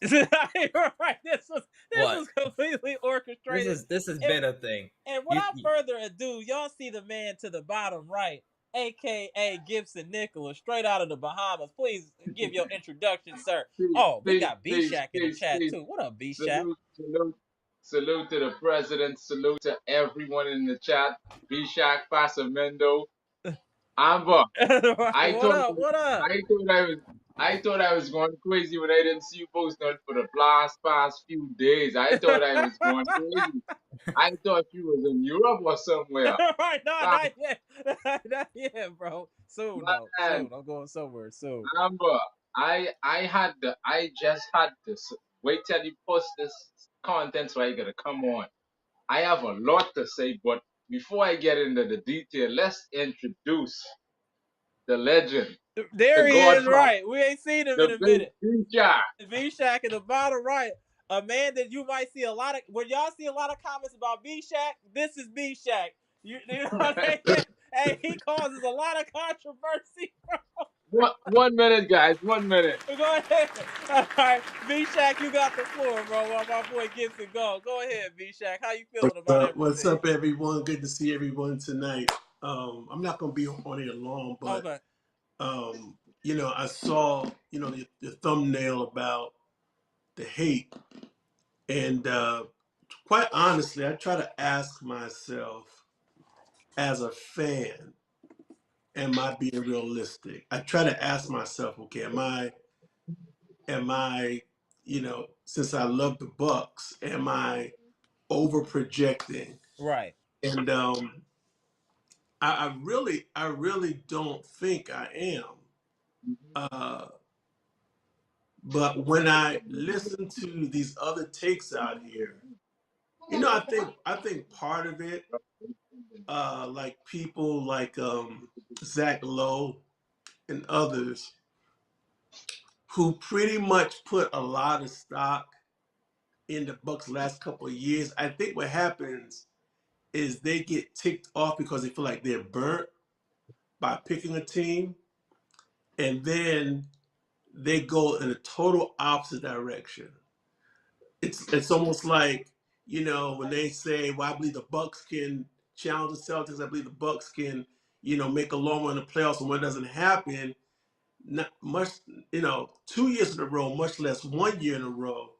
Right. This was completely orchestrated. This has been a thing. And without further ado, y'all see the man to the bottom right, a.k.a. Gibson Nicholas, straight out of the Bahamas. Please give your introduction, sir. Oh, we got B-Shack in the chat, too. What up, B-Shack? Salute to the president. Salute to everyone in the chat. B-Shack, Pasamendo, Amber. What up? I thought I was going crazy when I didn't see you posting for the past few days. I thought I was going crazy. I thought you was in Europe or somewhere. Right, no, not yet. Not yet, bro. Soon, though. Soon. I'm going somewhere soon. Amber, I just had this. Wait till you post this content so I gotta come on. I have a lot to say, but before I get into the detail, let's introduce the legend. There he is, right. We ain't seen him in a minute. B-Shack. B-Shack in the bottom right. A man that you might see a lot of, when y'all see a lot of comments about B-Shack, this is B-Shack. You know what I'm saying? Hey, he causes a lot of controversy, bro. 1 minute, guys. 1 minute. Go ahead. All right, B-Shack, you got the floor, bro. While my boy Gibson go. Go ahead, B-Shack. How you feeling about everything? What's up, everyone? Good to see everyone tonight. I'm not going to be on here long, but you know, I saw, you know, the thumbnail about the hate, and quite honestly, I try to ask myself, as a fan, am I being realistic? I try to ask myself, okay, am I, you know, since I love the Bucks, am I over projecting? Right. And I really don't think I am. But when I listen to these other takes out here, you know, I think part of it, like people like Zach Lowe and others, who pretty much put a lot of stock in the Bucks last couple of years. I think what happens is they get ticked off because they feel like they're burnt by picking a team, and then they go in a total opposite direction. It's almost like, you know, when they say, well, I believe the Bucks can challenge the Celtics, I believe the Bucks can, you know, make a long run in the playoffs, and when it doesn't happen, not much, you know, 2 years in a row, much less 1 year in a row,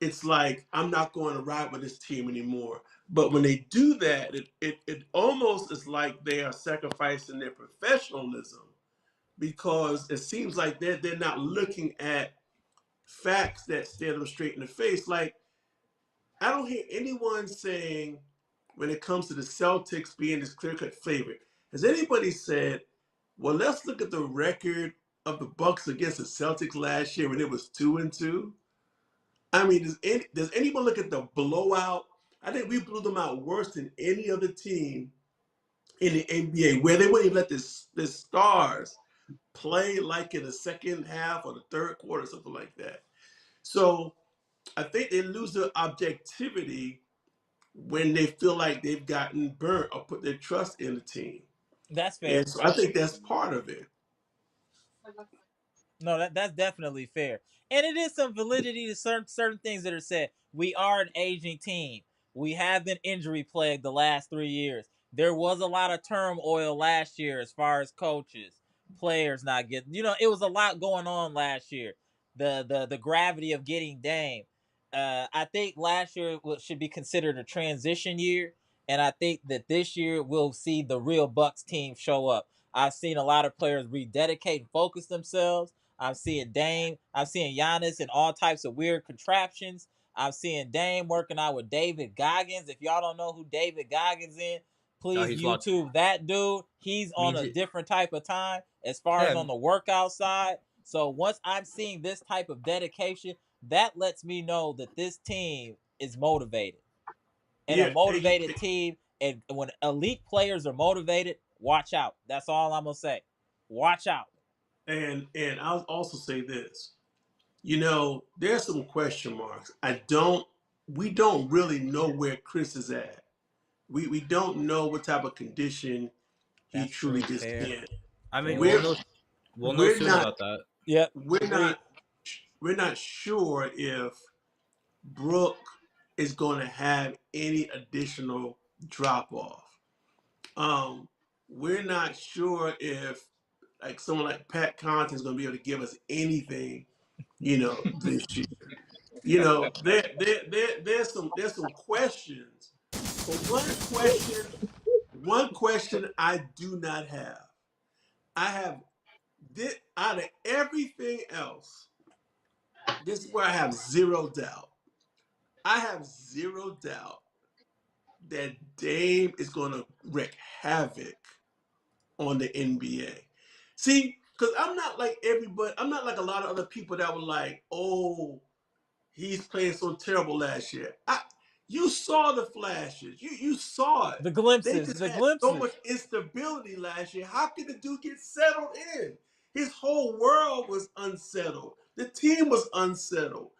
it's like, I'm not going to ride with this team anymore. But when they do that, it almost is like they are sacrificing their professionalism, because it seems like they're not looking at facts that stare them straight in the face. Like, I don't hear anyone saying, when it comes to the Celtics being this clear-cut favorite, has anybody said, well, let's look at the record of the Bucks against the Celtics last year when it was 2-2? I mean, does anyone look at the blowout? I think we blew them out worse than any other team in the NBA, where they wouldn't even let the stars play like in the second half or the third quarter, something like that. So I think they lose their objectivity when they feel like they've gotten burnt or put their trust in the team. That's fair. And so I think that's part of it. No, that's definitely fair. And it is some validity to certain things that are said. We are an aging team. We have been injury plagued the last 3 years. There was a lot of turmoil last year as far as coaches, players not getting, you know, it was a lot going on last year. The gravity of getting Dame. I think last year should be considered a transition year, and I think that this year we'll see the real Bucks team show up. I've seen a lot of players rededicate and focus themselves. I'm seeing Dame. I'm seeing Giannis and all types of weird contraptions. I'm seeing Dame working out with David Goggins. If y'all don't know who David Goggins is, Oh, please he's locked. YouTube that dude. He's on Means a it. different type of time as far as Yeah, on the workout side. So once I'm seeing this type of dedication, that lets me know that this team is motivated. And a Yeah, motivated team, and when elite players are motivated, watch out. That's all I'm gonna say. Watch out. and I'll also say this. There's some question marks. We don't really know where Khris is at. We don't know what type of condition he That's truly true. is Fair. in. I mean, Fair. we'll know We're soon not about that. Yep. we're Agreed. not we're not sure if Brooke is going to have any additional drop off. Um, we're not sure if like someone like Pat Connaughton is going to be able to give us anything, this year. There's some questions, but one question I do not have. I have this out of everything else. This is where I have zero doubt. I have zero doubt that Dame is going to wreak havoc on the NBA. See, because I'm not like everybody, I'm not like a lot of other people that were like, oh, he's playing so terrible last year. You saw the flashes. You saw it. The They glimpses. just The had so much glimpses. instability last year. How could the dude get settled in? His whole world was unsettled. The team was unsettled.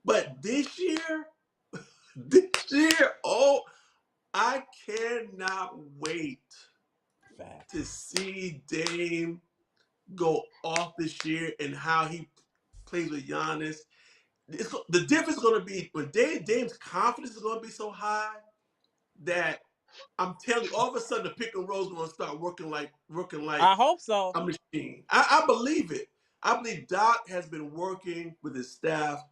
But this year, oh, I cannot wait Fact. to see Dame go off this year and how he plays with Giannis. The difference is going to be when Dame's confidence is going to be so high that I'm telling you, all of a sudden the pick and roll is going to start working like I hope so. a machine. I believe it. I believe Doc has been working with his staff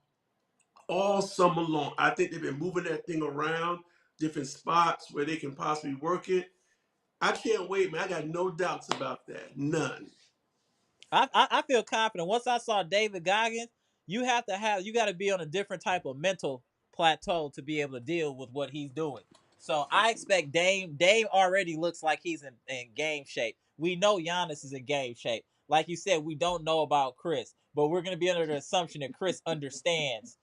all summer long. I think they've been moving that thing around, different spots where they can possibly work it. I can't wait, man. I got no doubts about that. None. I feel confident. Once I saw David Goggins, you got to be on a different type of mental plateau to be able to deal with what he's doing. So I expect Dame. Dame already looks like he's in game shape. We know Giannis is in game shape. Like you said, we don't know about Khris, but we're going to be under the assumption that Khris understands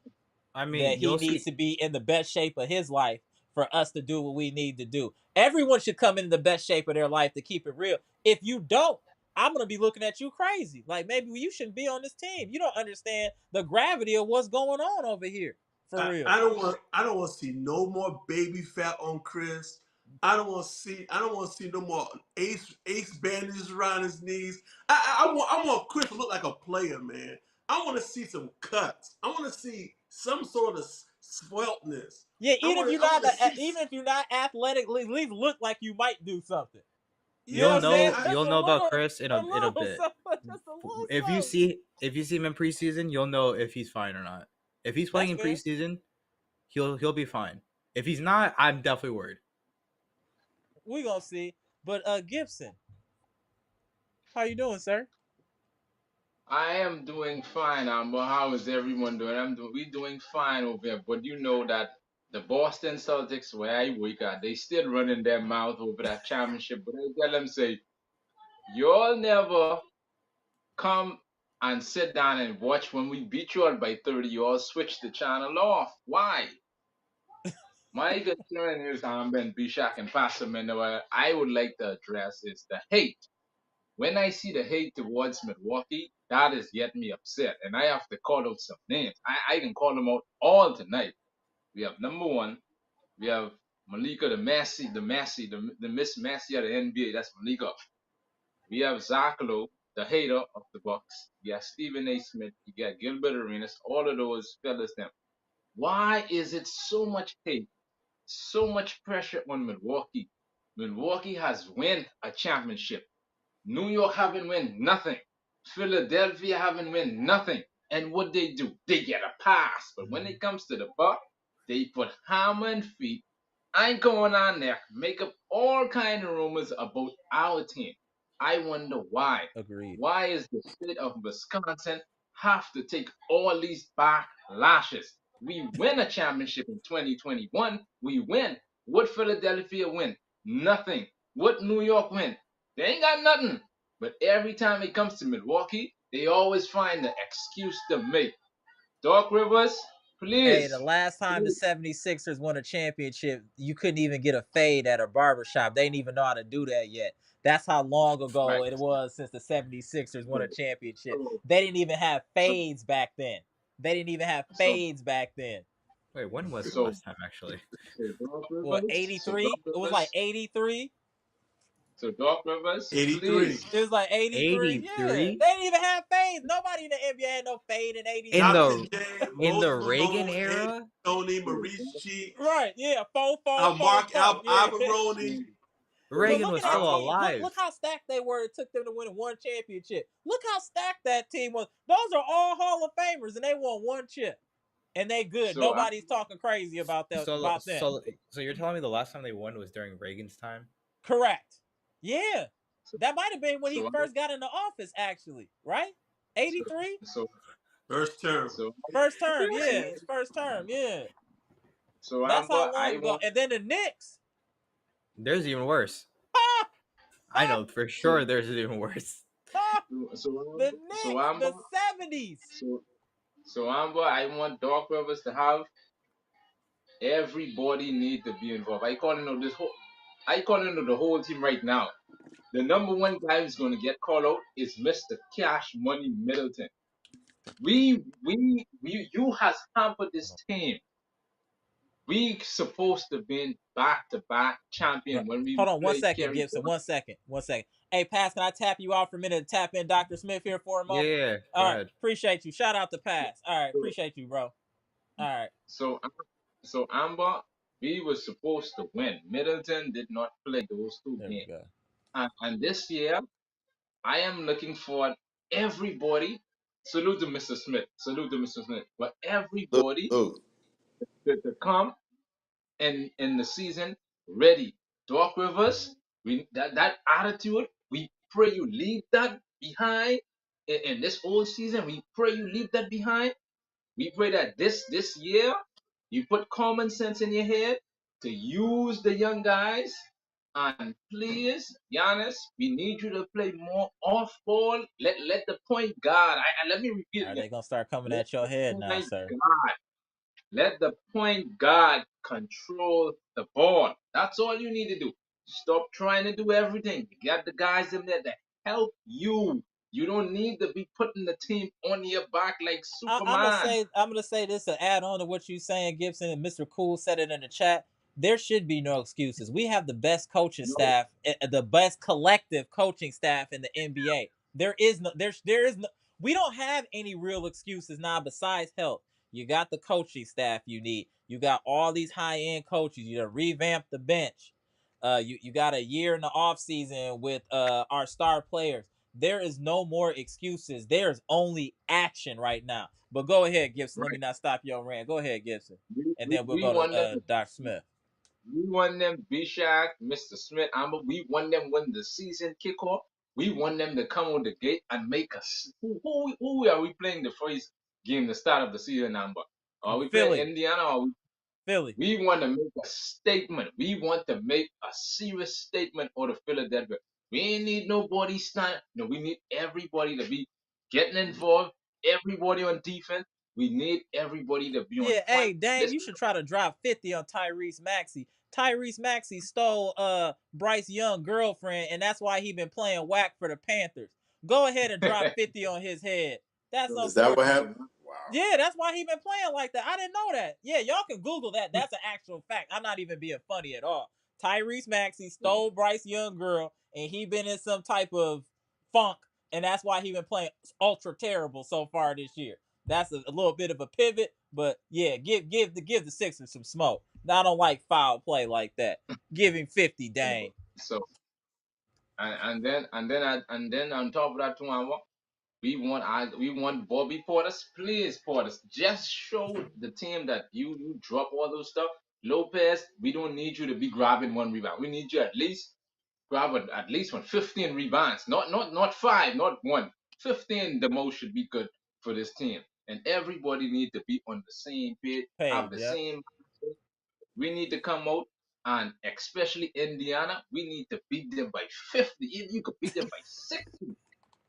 I that mean, he you'll needs see. to be in the best shape of his life for us to do what we need to do. Everyone should come in the best shape of their life to keep it real. If you don't, I'm gonna be looking at you crazy. Like maybe you shouldn't be on this team. You don't understand the gravity of what's going on over here. For real. I don't want to see no more baby fat on Khris. I don't want to see no more ace bandages around his knees. I want Khris to look like a player, man. I want to see some cuts. I want to see some sort of sweltness. Yeah, I want to see. even if you're not athletically, at least look like you might do something. You know Yeah, You'll what I'm man. saying? know. Just You'll a know about little, Khris in a a little bit. something, just a little If you something. see him in preseason, you'll know if he's fine or not. If he's playing in That's fair. preseason, he'll be fine. If he's not, I'm definitely worried. We gonna see. But Gibson, how you doing, sir? I am doing fine, but how is everyone doing? We doing fine over here. But you know that the Boston Celtics, where I work at, they still running their mouth over that championship. But I tell them, say, y'all never come and sit down and watch when we beat you all by 30. You all switch the channel off. Why? My concern is, Ben Bishak and Pastor Mendel, I would like to address is the hate. When I see the hate towards Milwaukee, that is getting me upset. And I have to call out some names. I can call them out all tonight. We have number one, we have Malika, the Miss Massey of the NBA. That's Malika. We have Zach Lowe, the hater of the Bucks. You got Stephen A. Smith. You got Gilbert Arenas. All of those fellas, them. Why is it so much hate, so much pressure on Milwaukee? Milwaukee has won a championship. New York haven't won nothing. Philadelphia haven't won nothing. And what they do, they get a pass. But when it comes to the Buck, they put hammer and feet. I ain't going on there, make up all kind of rumors about our team. I wonder why. Agreed. Why is the state of Wisconsin have to take all these backlashes? We win a championship in 2021. We win. What Philadelphia win? Nothing. What New York win? They ain't got nothing. But every time it comes to Milwaukee, they always find an excuse to make. Doc Rivers, Hey, please. the last time the 76ers won a championship, you couldn't even get a fade at a barbershop. They didn't even know how to do that yet. That's how long ago Right. it was since the 76ers won a So, championship. so, They didn't even have so, fades back then. They didn't even have so, fades back then. Wait, when was the so, last time actually? so Doc What, Rivers, 83? It was like 83. So Doc Rivers, 83. please. It was like 83. Yeah. They 83 didn't even have fades. Nobody in the NBA had no fade in 83. in Dr. the J, in the Moses Reagan Malone, Eddie era. Tony, Maurice Cheek, Right. Yeah. 4, 4, 4, Mark 4. Yeah. Alvaroni. But Reagan look was at that still team. alive. Look how stacked they were. It took them to win one championship. Look how stacked that team was. Those are all Hall of Famers, and they won one chip. And they good. So I, Nobody's talking crazy about them. So you're telling me the last time they won was during Reagan's time? Correct. Yeah. That might have been when he so first got into office, actually. Right? 83? so First term. so First term. Yeah. His first term. Yeah. so That's how long I ago. want And then the Knicks. There's even worse. I know for sure there's even worse. The Knicks. The 70s. So Amber, I want Doc Rivers to have everybody need to be involved. I calling on the whole team right now. The number one guy who's going to get called out is Mr. Cash Money Middleton. You has hampered this team. We supposed to be back-to-back champion when we Hold on 1 play second, Kerry. Gibson. 1 second. 1 second. Hey, Pass, can I tap you out for a minute to tap in Dr. Smith here for a moment? Yeah. All Go right. ahead. Appreciate you. Shout out to Pass. All right. Appreciate you, bro. All right. So Amber, we were supposed to win. Middleton did not play those two There we games. go. And this year, I am looking for everybody. Salute to Mr. Smith. Salute to Mr. Smith. But everybody to come in the season ready. Doc Rivers, that attitude, we pray you leave that behind in this whole season. We pray you leave that behind. We pray that this year you put common sense in your head to use the young guys. And please, Giannis, we need you to play more off ball. Let the point guard. Let me repeat Are it they again. going to start coming Let at your the head now, point sir? guard. Let the point guard control the ball. That's all you need to do. Stop trying to do everything. You got the guys in there that help you. You don't need to be putting the team on your back like I'm Superman. gonna say this to add on to what you're saying, Gibson, and Mr. Cool said it in the chat. There should be no excuses. We have the best coaching No, staff, the best collective coaching staff in the NBA. There is no. We don't have any real excuses now besides health. You got the coaching staff you need. You got all these high end coaches. You got to revamp the bench. You got a year in the offseason with our star players. There is no more excuses. There's only action right now. But go ahead, Gibson. Let me right. not stop your rant. Go ahead, Gibson. We, And we, then we'll we go want to them. Dr. Smith. We want them. Bishak, Mr. Smith, Amber. We want them when the season kick off. We want them to come on the gate and make us. Who are we playing the first game, the start of the season, Amber? Are we playing Philly. Indiana? Or are we Philly. We want to make a statement. We want to make a serious statement out of Philadelphia. We ain't need nobody stand. No, we need everybody to be getting involved. Everybody on defense. We need everybody to be on Yeah, hey, point. Dame, Listen, you should try to drop 50 on Tyrese Maxey. Tyrese Maxey stole Bryce Young girlfriend, and that's why he been playing whack for the Panthers. Go ahead and drop 50 on his head. That's so, Is that what unfortunate. happened? Wow. Yeah, that's why he been playing like that. I didn't know that. Yeah, y'all can Google that. That's an actual fact. I'm not even being funny at all. Tyrese Maxey stole Bryce Young girl, and he been in some type of funk, and that's why he been playing ultra terrible so far this year. That's a little bit of a pivot, but yeah, give the Sixers some smoke. I don't like foul play like that. Give him 50, Dane. so and then on top of that, too, We want Bobby Portis. Please, Portis, just show the team that you drop all those stuff. Lopez, we don't need you to be grabbing one rebound. We need you at least at least 15 rebounds. Not 5, not 1. 15 the most should be good for this team. And everybody need to be on the same page, have the Yeah. same. We need to come out, and especially Indiana, we need to beat them by 50. If you could beat them by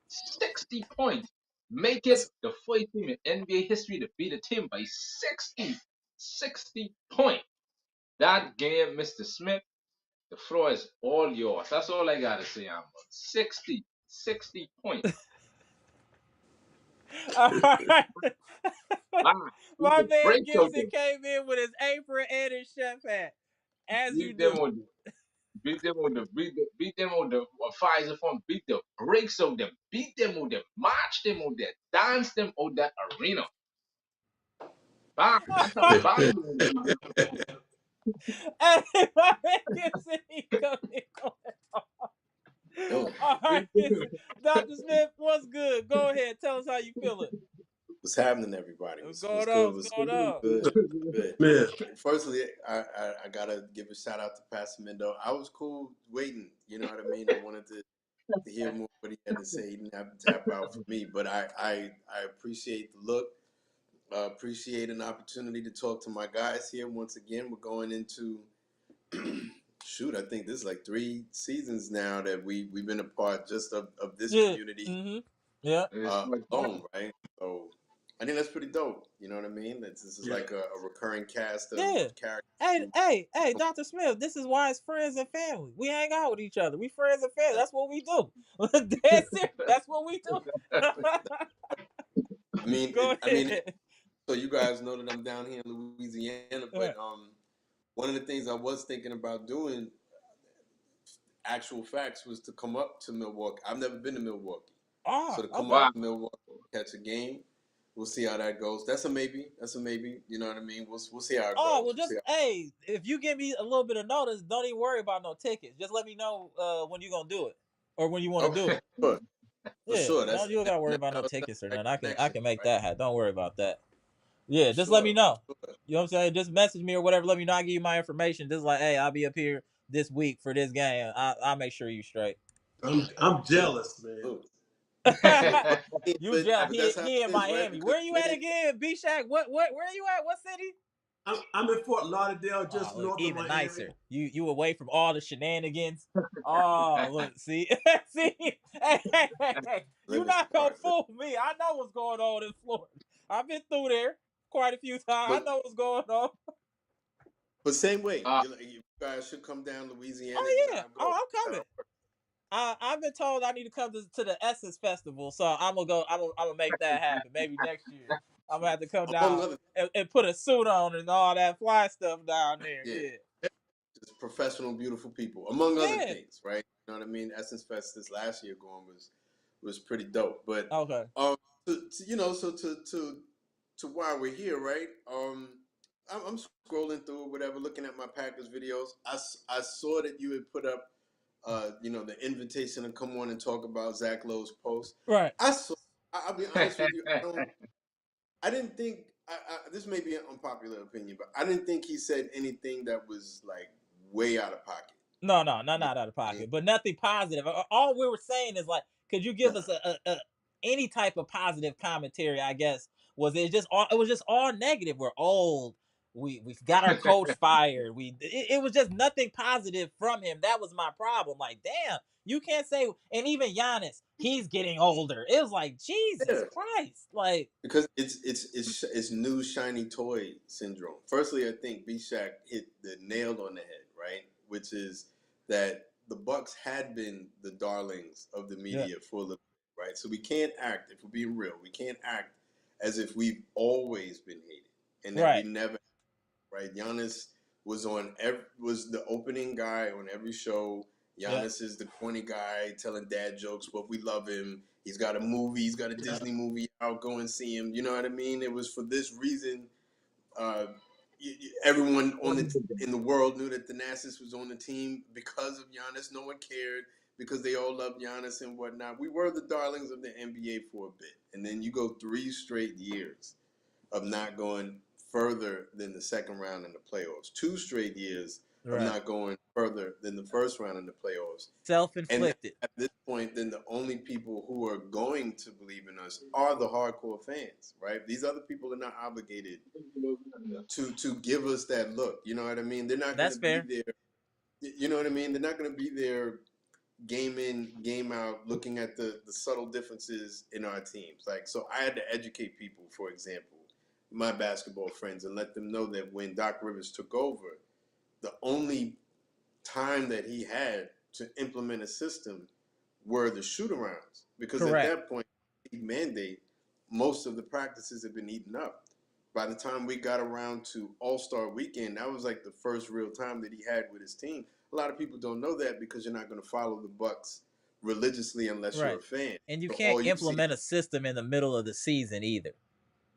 60 points, make it the first team in NBA history to beat a team by 60 points. That game, Mr. Smith, the floor is all yours. That's all I gotta say, Amber. 60 points. All right. Ah, My man break them, Gibson came in with his apron and his chef hat, as you beat them do. on the, beat them on the Pfizer form, beat the brakes of them, beat them on them, march them on there, dance them on that arena. Bang, that's how bang. Hey, my man Gibson, he coming. All right, Dr. Smith, what's good? Go ahead, tell us how you feeling. What's happening, everybody? What's going on? What's going on? Good. Man, Firstly, I gotta give a shout out to Pastor Mendo. I was cool waiting. You know what I mean? I wanted to hear more what he had to say. He didn't have to tap out for me, but I appreciate the look. Appreciate an opportunity to talk to my guys here once again. We're going into shoot, I think this is like 3 seasons now that we've been a part just of this community. Mm-hmm. Yeah. Alone, right? So I think that's pretty dope. You know what I mean? This is like a recurring cast of characters. Hey, Dr. Smith, this is why it's friends and family. We hang out with each other. We friends and family. That's what we do. That's what we do. I mean, so you guys know that I'm down here in Louisiana, but one of the things I was thinking about doing, actual facts, was to come up to Milwaukee. I've never been to Milwaukee. So to come up to Milwaukee, catch a game, we'll see how that goes. That's a maybe. You know what I mean? We'll see how it goes. Well, just if you give me a little bit of notice, don't even worry about no tickets. Just let me know when you're gonna do it or when you want to do it. Sure. Yeah, sure. you don't gotta worry about no tickets or nothing. I can make that happen. Don't worry about that. Yeah, just let me know. You know what I'm saying? Just message me or whatever. Let me know. I give you my information. Just like, hey, I'll be up here this week for this game. I'll make sure you straight. I'm jealous, man. You jealous? He in Miami. Where you at again, B-Shack? Where you at? What city? I'm in Fort Lauderdale, just north even of Miami. Nicer. You away from all the shenanigans. Oh, look, see, hey. You not gonna fool me. I know what's going on in Florida. I've been through there quite a few times. I know what's going on. But same way, you guys should come down Louisiana. Oh yeah, I'm coming. I've been told I need to come to the Essence Festival, so I'm gonna go. I'm gonna make that happen. Maybe next year. I'm gonna have to come down and put a suit on and all that fly stuff down there. Yeah. Just professional, beautiful people, among other things, right? You know what I mean? Essence Fest this last year going was pretty dope. But to why we're here, right? I'm scrolling through whatever, looking at my Packers videos. I saw that you had put up, the invitation to come on and talk about Zach Lowe's post. Right. I'll be honest with you. I didn't think. This may be an unpopular opinion, but I didn't think he said anything that was like way out of pocket. No, not out of pocket, but nothing positive. All we were saying is like, could you give us a any type of positive commentary? I guess was it was just all negative. We're old. We got our coach fired. It was just nothing positive from him. That was my problem. Like, damn, you can't say. And even Giannis, he's getting older. It was like, Jesus Christ, like, because it's new shiny toy syndrome. Firstly, I think B-Shack hit the nail on the head, right? Which is that the Bucks had been the darlings of the media for a little bit, right? So we can't act, if we're being real, we can't act as if we've always been hated and that we never. Right, Giannis was the opening guy on every show. Giannis is the corny guy telling dad jokes, but we love him. He's got a movie. He's got a Disney movie out. Go and see him. You know what I mean? It was for this reason. Everyone in the world knew that Thanasis was on the team because of Giannis. No one cared because they all love Giannis and whatnot. We were the darlings of the NBA for a bit. And then you go 3 straight years of not going further than the second round in the playoffs. 2 straight years of not going further than the first round in the playoffs. Self-inflicted. And at this point, then the only people who are going to believe in us are the hardcore fans, right? These other people are not obligated to give us that look. You know what I mean? They're not going to be there. You know what I mean? They're not going to be there game in, game out, looking at the subtle differences in our teams. Like, so I had to educate people, for example, my basketball friends, and let them know that when Doc Rivers took over, the only time that he had to implement a system were the shoot-arounds. Because at that point, the mandate, most of the practices had been eaten up. By the time we got around to All-Star Weekend, that was like the first real time that he had with his team. A lot of people don't know that because you're not going to follow the Bucks religiously unless you're a fan. And you can't implement a system in the middle of the season either.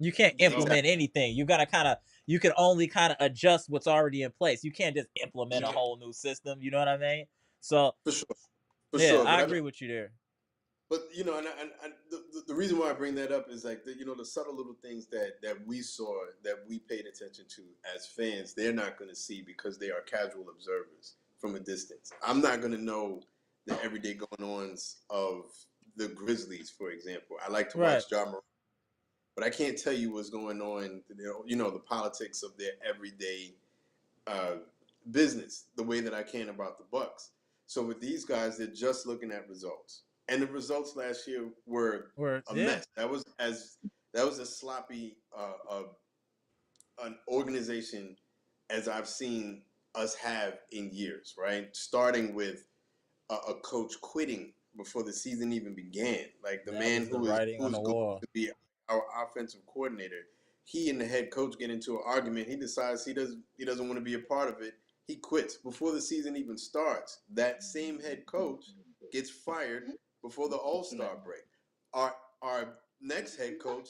You can't implement anything. You gotta you can only kind of adjust what's already in place. You can't just implement a whole new system. You know what I mean? So for sure. I agree with you there. But you know, and the reason why I bring that up is like the subtle little things that we saw, that we paid attention to as fans, they're not going to see because they are casual observers from a distance. I'm not going to know the everyday going-ons of the Grizzlies, for example. I like to watch Ja Morant, but I can't tell you what's going on, the politics of their everyday business the way that I can about the Bucks. So with these guys, they're just looking at results. And the results last year were a mess. That was as sloppy an organization as I've seen us have in years, right? Starting with a coach quitting before the season even began. Like the man who was going to be our offensive coordinator, he and the head coach get into an argument. He decides he doesn't want to be a part of it. He quits before the season even starts. That same head coach gets fired before the All-Star break. Our next head coach,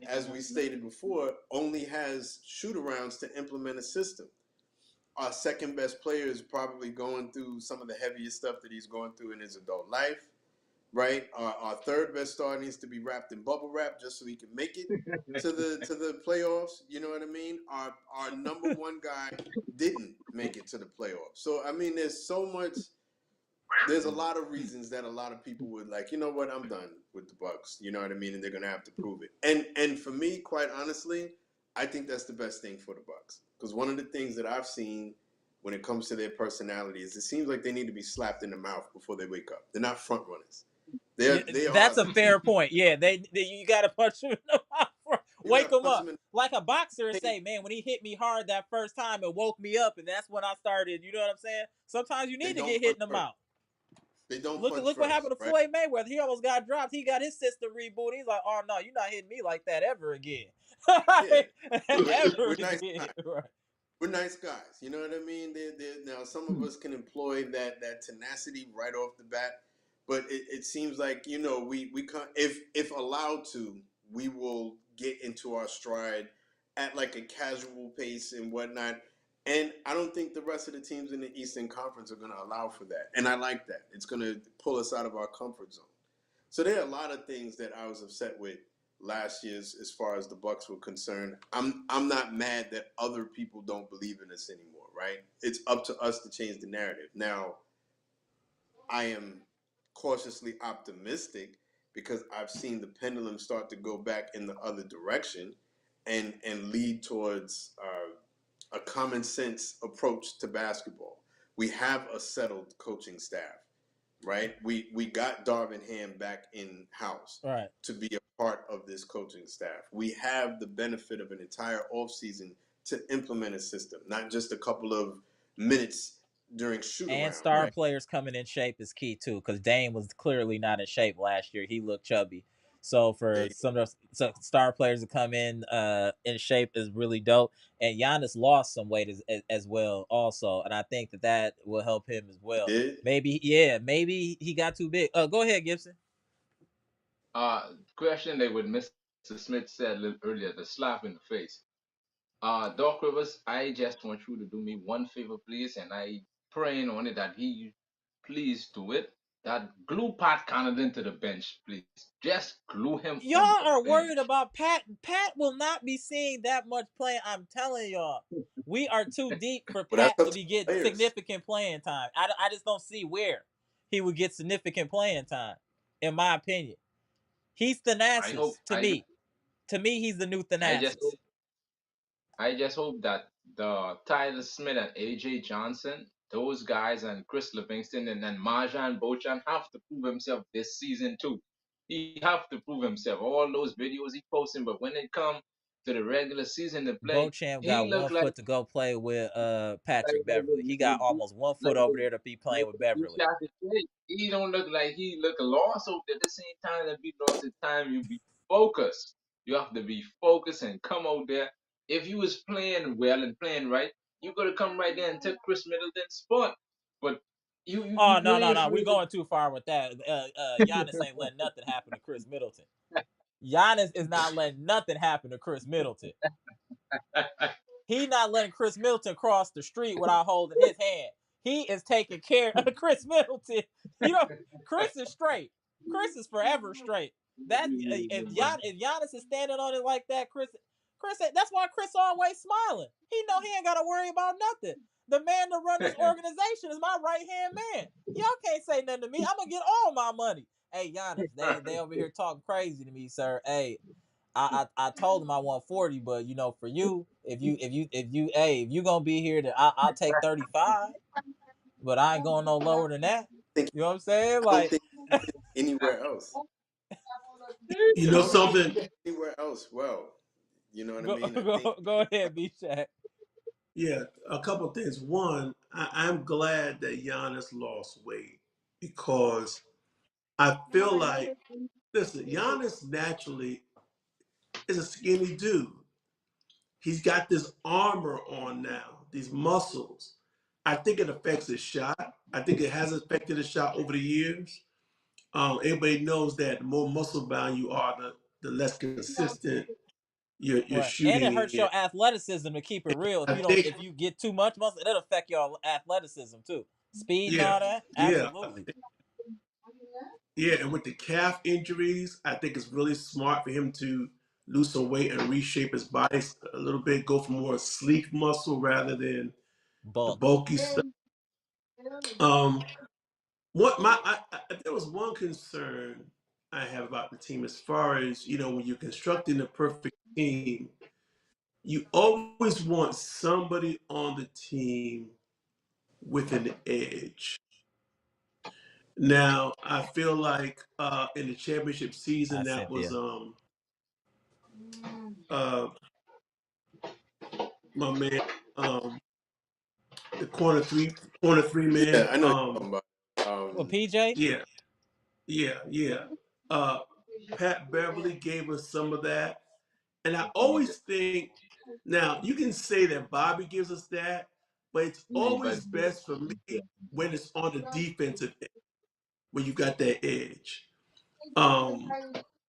as we stated before, only has shoot-arounds to implement a system. Our second best player is probably going through some of the heaviest stuff that he's going through in his adult life, right? Our third best star needs to be wrapped in bubble wrap just so he can make it to the playoffs. You know what I mean? Our number one guy didn't make it to the playoffs. So I mean, there's a lot of reasons that a lot of people would like, you know what, I'm done with the Bucks. You know what I mean? And they're gonna have to prove it. And for me, quite honestly, I think that's the best thing for the Bucks. Because one of the things that I've seen when it comes to their personality is it seems like they need to be slapped in the mouth before they wake up. They're not front runners. That's a fair point. Yeah, you got to punch them in the mouth. Wake them up. Like a boxer say, man, when he hit me hard that first time, it woke me up, and that's when I started. You know what I'm saying? Sometimes you need to get hit in the mouth. They don't look what happened to Floyd Mayweather. He almost got dropped. He got his system rebooted. He's like, oh no, you're not hitting me like that ever again. We're nice guys. You know what I mean? Now some of us can employ that tenacity right off the bat, but it seems like we can't, if allowed to, we will get into our stride at like a casual pace and whatnot. And I don't think the rest of the teams in the Eastern Conference are going to allow for that. And I like that. It's going to pull us out of our comfort zone. So there are a lot of things that I was upset with last year as far as the Bucks were concerned. I'm not mad that other people don't believe in us anymore, right? It's up to us to change the narrative. Now, I am cautiously optimistic because I've seen the pendulum start to go back in the other direction and lead towards a common sense approach to basketball. We have a settled coaching staff, right? We got Darvin Ham back in house to be a part of this coaching staff. We have the benefit of an entire offseason to implement a system, not just a couple of minutes during shoot around. And star players coming in shape is key too, because Dame was clearly not in shape last year. He looked chubby. So for some of the star players to come in shape is really dope. And Giannis lost some weight as well also. And I think that will help him as well. Maybe he got too big. Go ahead, Gibson. Question that what Mr. Smith said a little earlier, the slap in the face. Doc Rivers, I just want you to do me one favor, please. And I praying on it that he please do it. That glue Pat Connaughton to the bench, please. Just glue him Y'all on the are worried bench. about Pat. Pat will not be seeing that much play. I'm telling y'all, we are too deep for But that's Pat up to to be the getting players. significant playing time. I just don't see where he would get significant playing time, in my opinion. He's I hope Thanasis to I me. To me, he's the new I just Thanasis. hope I just hope that the Tyler Smith and AJ Johnson, those guys, and Chris Livingston and then Marjan Bochan have to prove himself this season too. He have to prove himself. All those videos he posting, but when it come to the regular season to play, Bochamp he got look 1 foot to go play with Patrick Beverly. He got almost 1 foot over there to be playing with Beverly. he don't look like he look lost. So at the same time, that be lost at time, you be focused. You have to be focused and come out there. If you was playing well and playing right, you gotta come right there and take Chris Middleton's spot. But Oh you no, no, ain't no. afraid We're going too far with that. Giannis ain't letting nothing happen to Chris Middleton. Giannis is not letting nothing happen to Chris Middleton. He not letting Chris Middleton cross the street without holding his hand. He is taking care of Chris Middleton. You know, Chris is straight. Chris is forever straight. That if Giannis is standing on it like that, Chris, that's why Chris always smiling. He know he ain't got to worry about nothing. The man to run this organization is my right hand man. Y'all can't say nothing to me. I'm gonna get all my money. Hey Giannis, they over here talking crazy to me, sir. Hey, I told him I want 40, but you know, for you, if you gonna be here, I'll take 35, but I ain't going no lower than that. Think You know what I'm saying? I don't Like, think he fit anywhere else. You I know don't think he something? fit anywhere else well. You know what I go mean? I think go ahead, B Shaq. Yeah, a couple of things. One, I'm glad that Giannis lost weight because I feel like, listen, Giannis naturally is a skinny dude. He's got this armor on now, these muscles. I think it affects his shot. I think it has affected his shot over the years. Everybody knows that the more muscle bound you are, the less consistent your Right, and it shooting hurts is. your athleticism to keep it real. I think, If you get too much muscle, it'll affect your athleticism too, speed and yeah, all that. yeah, Absolutely, yeah. And with the calf injuries, I think it's really smart for him to lose some weight and reshape his body a little bit, go for more sleek muscle rather than the bulk. bulky stuff. Um, what my there was one concern I have about the team as far as when you're constructing the perfect team, you always want somebody on the team with an edge. Now, I feel like in the championship season, Hi, that was Cynthia. uh, my man, um, the corner three yeah, man. I know what you're talking about. Well, PJ. Yeah, yeah. Uh, Pat Beverly gave us some of that, and I always think now you can say that Bobby gives us that, but it's always best for me when it's on the defensive end, when you got that edge. Um,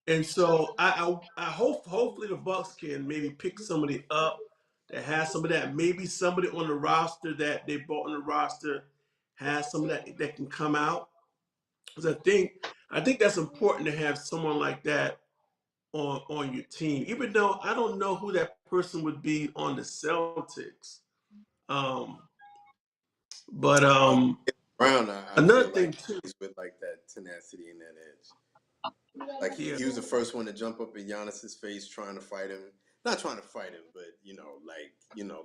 And so I hope hopefully the Bucks can maybe pick somebody up that has some of that. Maybe somebody on the roster that they bought on the roster has some of that can come out. Because I think that's important to have someone like that on your team. Even though I don't know who that person would be on the Celtics. Um, but Brown, I another feel thing like too. he's with like that tenacity and that edge. Like Yeah, he was the first one to jump up in Giannis's face, trying to fight him. Not trying to fight him, but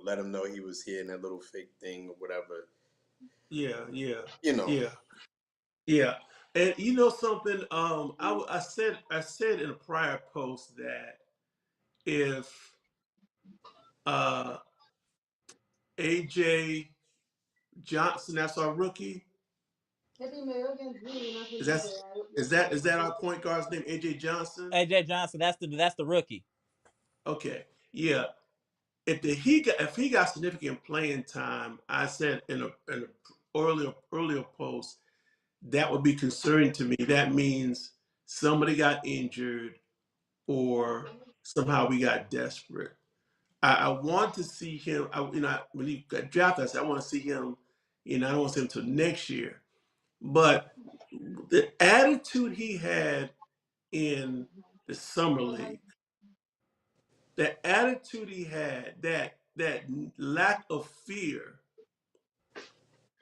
let him know he was here in that little fake thing or whatever. yeah, You know, yeah. Yeah, and you know something? I said in a prior post that if uh, AJ Johnson, that's our rookie, is that our point guard's name? AJ Johnson. AJ Johnson. That's the rookie. Okay, yeah. If he got significant playing time, I said in a earlier post that would be concerning to me. That means somebody got injured or somehow we got desperate. I want to see him. When he got drafted, I said I want to see him. I don't want to see him until next year. but the attitude he had in the summer league, the attitude he had, that lack of fear,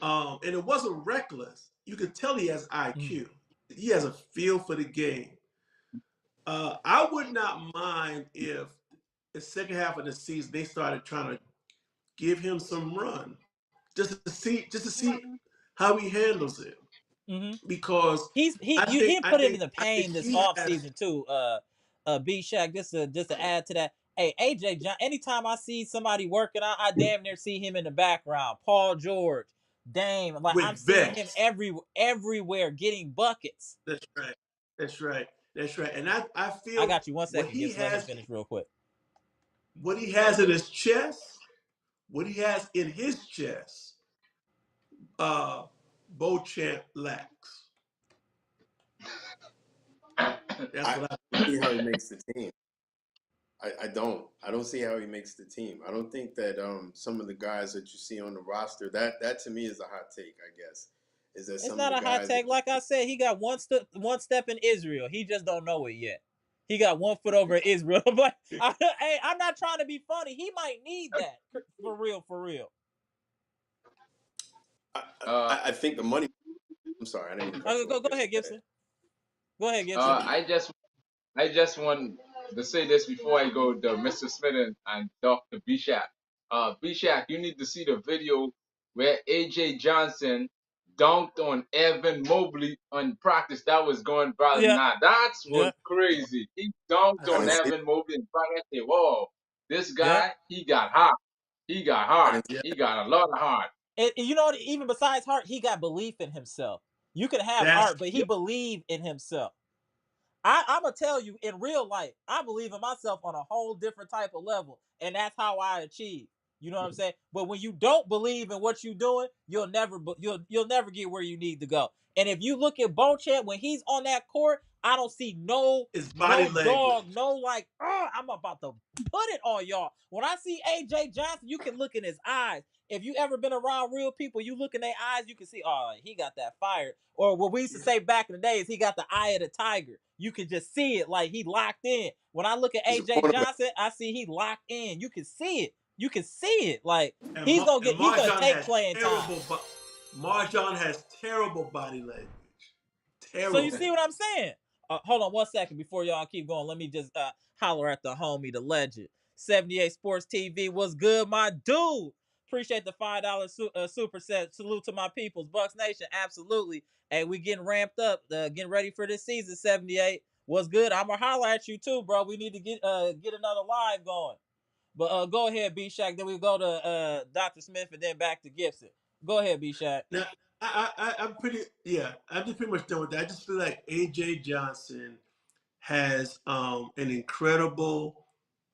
and it wasn't reckless. You could tell he has IQ. He has a feel for the game. I would not mind if the second half of the season they started trying to give him some run, just to see how he handles it. Because He I put him think in the I think pain this he off has season too. B Shack, just to add to that. Hey, AJ John. Anytime I see somebody working out, I damn near see him in the background. Paul George, Dame, like I'm with seeing him vets. everywhere getting buckets. That's right. That's right. That's right. And I I feel got you 1 second, Gibson. Let him finish real quick. what he has in his chest, what he has in his chest, Beauchamp lacks. That's I what I don't see how he makes the team. I don't. I don't see how he makes the team. I don't think that some of the guys that you see on the roster, that to me is a hot take, I guess. Is that It's some of not the a hot guys take. Like I said, he got one step in Israel. He just don't know it yet. He got 1 foot over in Israel. But hey, I'm not trying to be funny. He might need that for real, for real. I think the money. I'm sorry, I didn't mean to cut you Go off. ahead, Gibson. Go ahead, Gibson. I just want to say this before I go to Mr. Smith and Dr. Bishak. Bishak, you need to see the video where AJ Johnson dunked on Evan Mobley on practice. That was going viral. Yeah. Now that's Yeah. what crazy. He dunked I on saw. Evan Mobley in practice. I say, whoa, this Yeah. guy, he got hot. He got heart. Yeah. He got a lot of heart. And you know what? Even besides heart, he got belief in himself. You can have That's heart, but he believed in himself. I'm gonna tell you, in real life, I believe in myself on a whole different type of level, and that's how I achieve. You know what I'm saying? But when you don't believe in what you're doing, you'll never get where you need to go. And if you look at Beauchamp when he's on that court, I don't see no his body dog, language. no like, I'm about to put it on y'all. When I see AJ Johnson, you can look in his eyes. If you ever been around real people, you look in their eyes, you can see, oh, he got that fire. Or what we used to say back in the days, he got the eye of the tiger. You can just see it, like he locked in. When I look at He's a AJ cornerback. Johnson, I see he locked in. You can see it. You can see it. Like And he's gonna take has playing time. Marjan has terrible body language. So you Terrible. see what I'm saying? Hold on 1 second before y'all keep going. Let me just holler at the homie, the legend. 78 Sports TV. What's good, my dude? Appreciate the $5 super set. Salute to my peoples. Bucks Nation, absolutely. Hey, we getting ramped up, getting ready for this season. 78. What's good? I'm gonna holler at you too, bro. We need to get another live going. But go ahead, B Shack. Then we go to Dr. Smith and then back to Gibson. Go ahead, B Shack. Now, I'm just pretty much done with that. I just feel like AJ Johnson has an incredible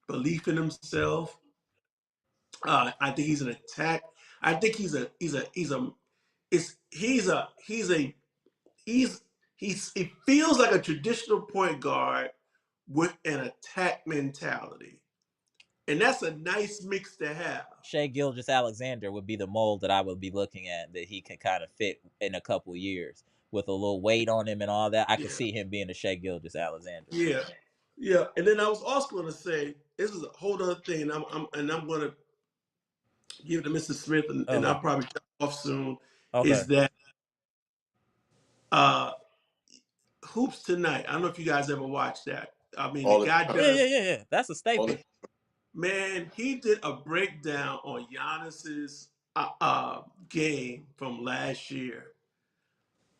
belief in himself. I think he's an attack. I think he's he feels like a traditional point guard with an attack mentality. And that's a nice mix to have. Shai Gilgeous-Alexander would be the mold that I would be looking at, that he can kind of fit in a couple years with a little weight on him and all that. I could see him being a Shai Gilgeous-Alexander. Yeah, yeah. And then I was also going to say, this is a whole other thing, and I'm going to give it to Mr. Smith, and I'll probably jump off soon. Okay. Is that Hoops Tonight? I don't know if you guys ever watched that. I mean, the guy does. Yeah. That's a staple. Man, he did a breakdown on Giannis's game from last year.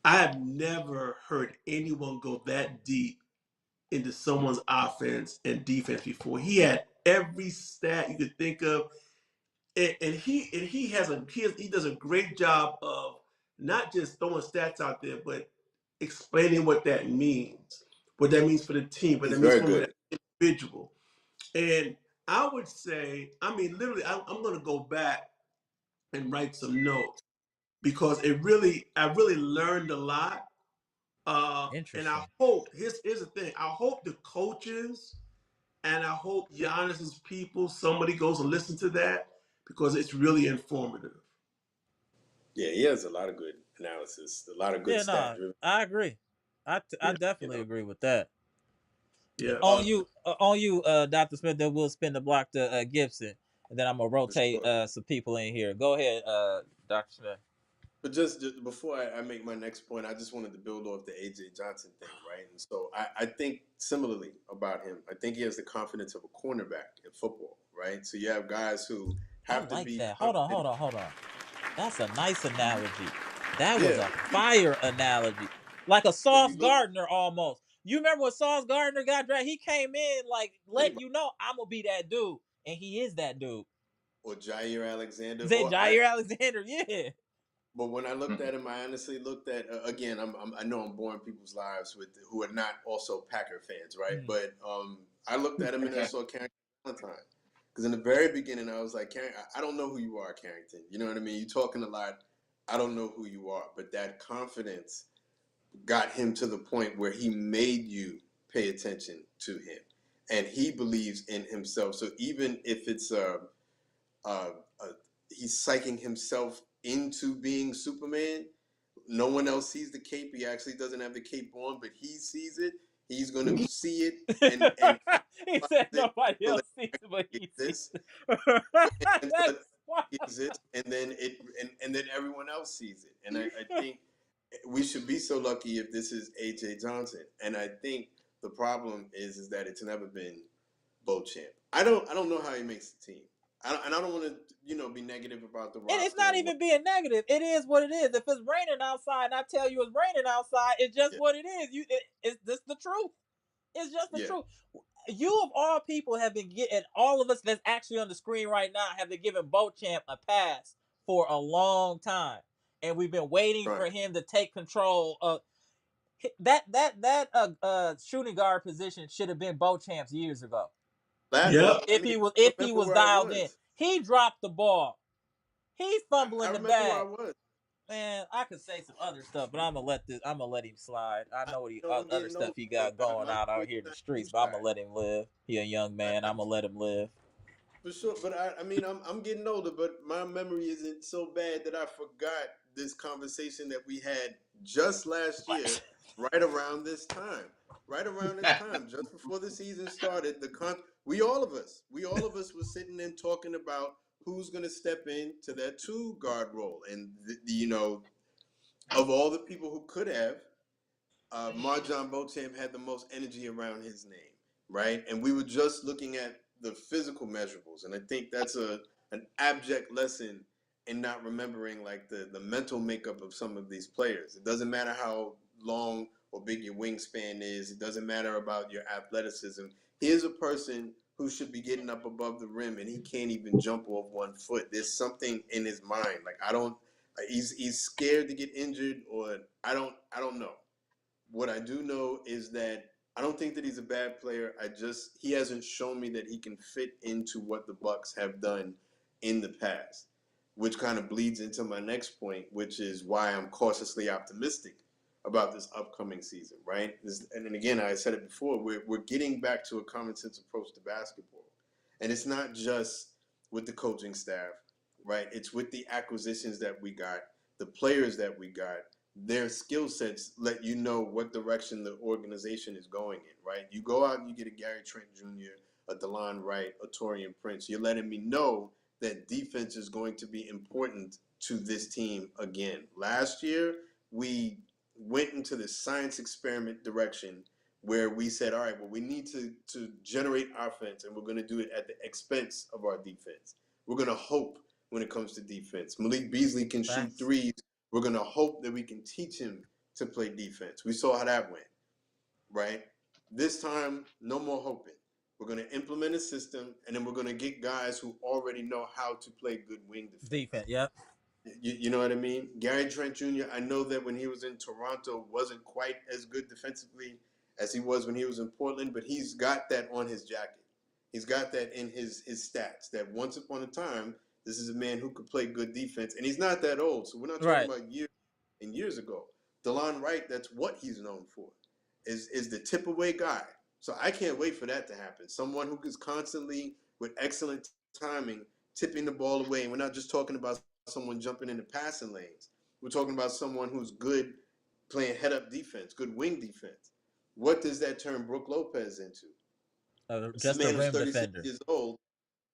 I have never heard anyone go that deep into someone's offense and defense before. He had every stat you could think of, and he does a great job of not just throwing stats out there, but explaining what that means for the team, what that means for an individual. And I would say, I mean, literally, I'm going to go back and write some notes because I really learned a lot. Interesting. And I hope, here's the thing, I hope the coaches and I hope Giannis's people, somebody goes and listen to that because it's really informative. Yeah, he has a lot of good analysis. A lot of good Yeah, stat no, driven. I agree. I You definitely know. agree with that. Yeah. On you, Dr. Smith. Then we'll spin the block to Gibson, and then I'm gonna For rotate sure. some people in here. Go ahead, Dr. Smith. But just before I make my next point, I just wanted to build off the AJ Johnson thing, right? And so I think similarly about him. I think he has the confidence of a cornerback in football, right? So you have guys who I have to like be that. confident. Hold on. That's a nice analogy. That was Yeah. a fire analogy, like a So you Sauce look Gardner almost. You remember when Sauce Gardner got drafted? He came in like pretty letting much, you know I'm gonna be that dude, and he is that dude. or Jair Alexander, Is that or I. Jair Alexander? Yeah. But when I looked at him, I honestly looked at again. I know I'm boring people's lives with who are not also Packer fans, right? Mm. But I looked at him and I saw Carrington Valentine. Because in the very beginning, I was like, I don't know who you are, Carrington. You know what I mean? You're talking a lot. I don't know who you are. But that confidence got him to the point where he made you pay attention to him. And he believes in himself. So even if it's he's psyching himself into being Superman, no one else sees the cape. He actually doesn't have the cape on, but he sees it. He's going to see it and He said it nobody until else sees it, but it he sees exists. it. Until That's wild. it exists, and then and then everyone else sees it. And I think we should be so lucky if this is AJ Johnson. And I think the problem is that it's never been Beauchamp. I don't know how he makes the team. I don't want to be negative about the And it's roster not or what. even being negative. It is what it is. If it's raining outside and I tell you it's raining outside, it's just Yeah, what it is. It's just the truth. It's just the yeah, truth. You of all people have been getting, all of us that's actually on the screen right now have been giving Beauchamp a pass for a long time. And we've been waiting right. for him to take control of that shooting guard position should have been Beauchamp's years ago. Yep. If he Remember was where I dialed in. was. He dropped the ball. He's I fumbling the remember where I bag. was. Man, I could say some other stuff, but I'm gonna let him slide. I know what I'm other getting stuff older, he but got going my out memory here is in the not streets, too but I'm gonna bad. let him live. He a young man. I, I'm gonna let him live. For sure, but I mean, I'm getting older, but my memory isn't so bad that I forgot this conversation that we had just last year, What? right around this time. Right around this time, just before the season started, we all of us were sitting and talking about who's going to step into that two guard role, and of all the people who could have, Marjon Beauchamp had the most energy around his name, right? And we were just looking at the physical measurables, and I think that's an abject lesson in not remembering like the mental makeup of some of these players. It doesn't matter how long or big your wingspan is. It doesn't matter about your athleticism. Here's a person who should be getting up above the rim, and he can't even jump off 1 foot. There's something in his mind. Like he's scared to get injured, or I don't know. What I do know is that I don't think that he's a bad player. He hasn't shown me that he can fit into what the Bucks have done in the past, which kind of bleeds into my next point, which is why I'm cautiously optimistic about this upcoming season, right? And again, I said it before, we're getting back to a common sense approach to basketball. And it's not just with the coaching staff, right? It's with the acquisitions that we got, the players that we got, their skill sets let you know what direction the organization is going in, right? You go out and you get a Gary Trent Jr., a DeLon Wright, a Taurean Prince. You're letting me know that defense is going to be important to this team again. Last year, we went into the science experiment direction where we said, all right, well, we need to generate offense, and we're going to do it at the expense of our defense. We're going to hope when it comes to defense. Malik Beasley can shoot threes. We're going to hope that we can teach him to play defense. We saw how that went, right? This time, no more hoping. We're going to implement a system, and then we're going to get guys who already know how to play good wing defense. Yep. You know what I mean? Gary Trent Jr., I know that when he was in Toronto, wasn't quite as good defensively as he was when he was in Portland, but he's got that on his jacket. He's got that in his stats, that once upon a time, this is a man who could play good defense, and he's not that old. So we're not talking about years and years ago. DeLon Wright, that's what he's known for, is the tip away guy. So I can't wait for that to happen. Someone who is constantly, with excellent timing, tipping the ball away. And we're not just talking about someone jumping into passing lanes. We're talking about someone who's good playing head-up defense, good wing defense. What does that turn Brook Lopez into? It's a Just a man who's rim 36 defender. years old.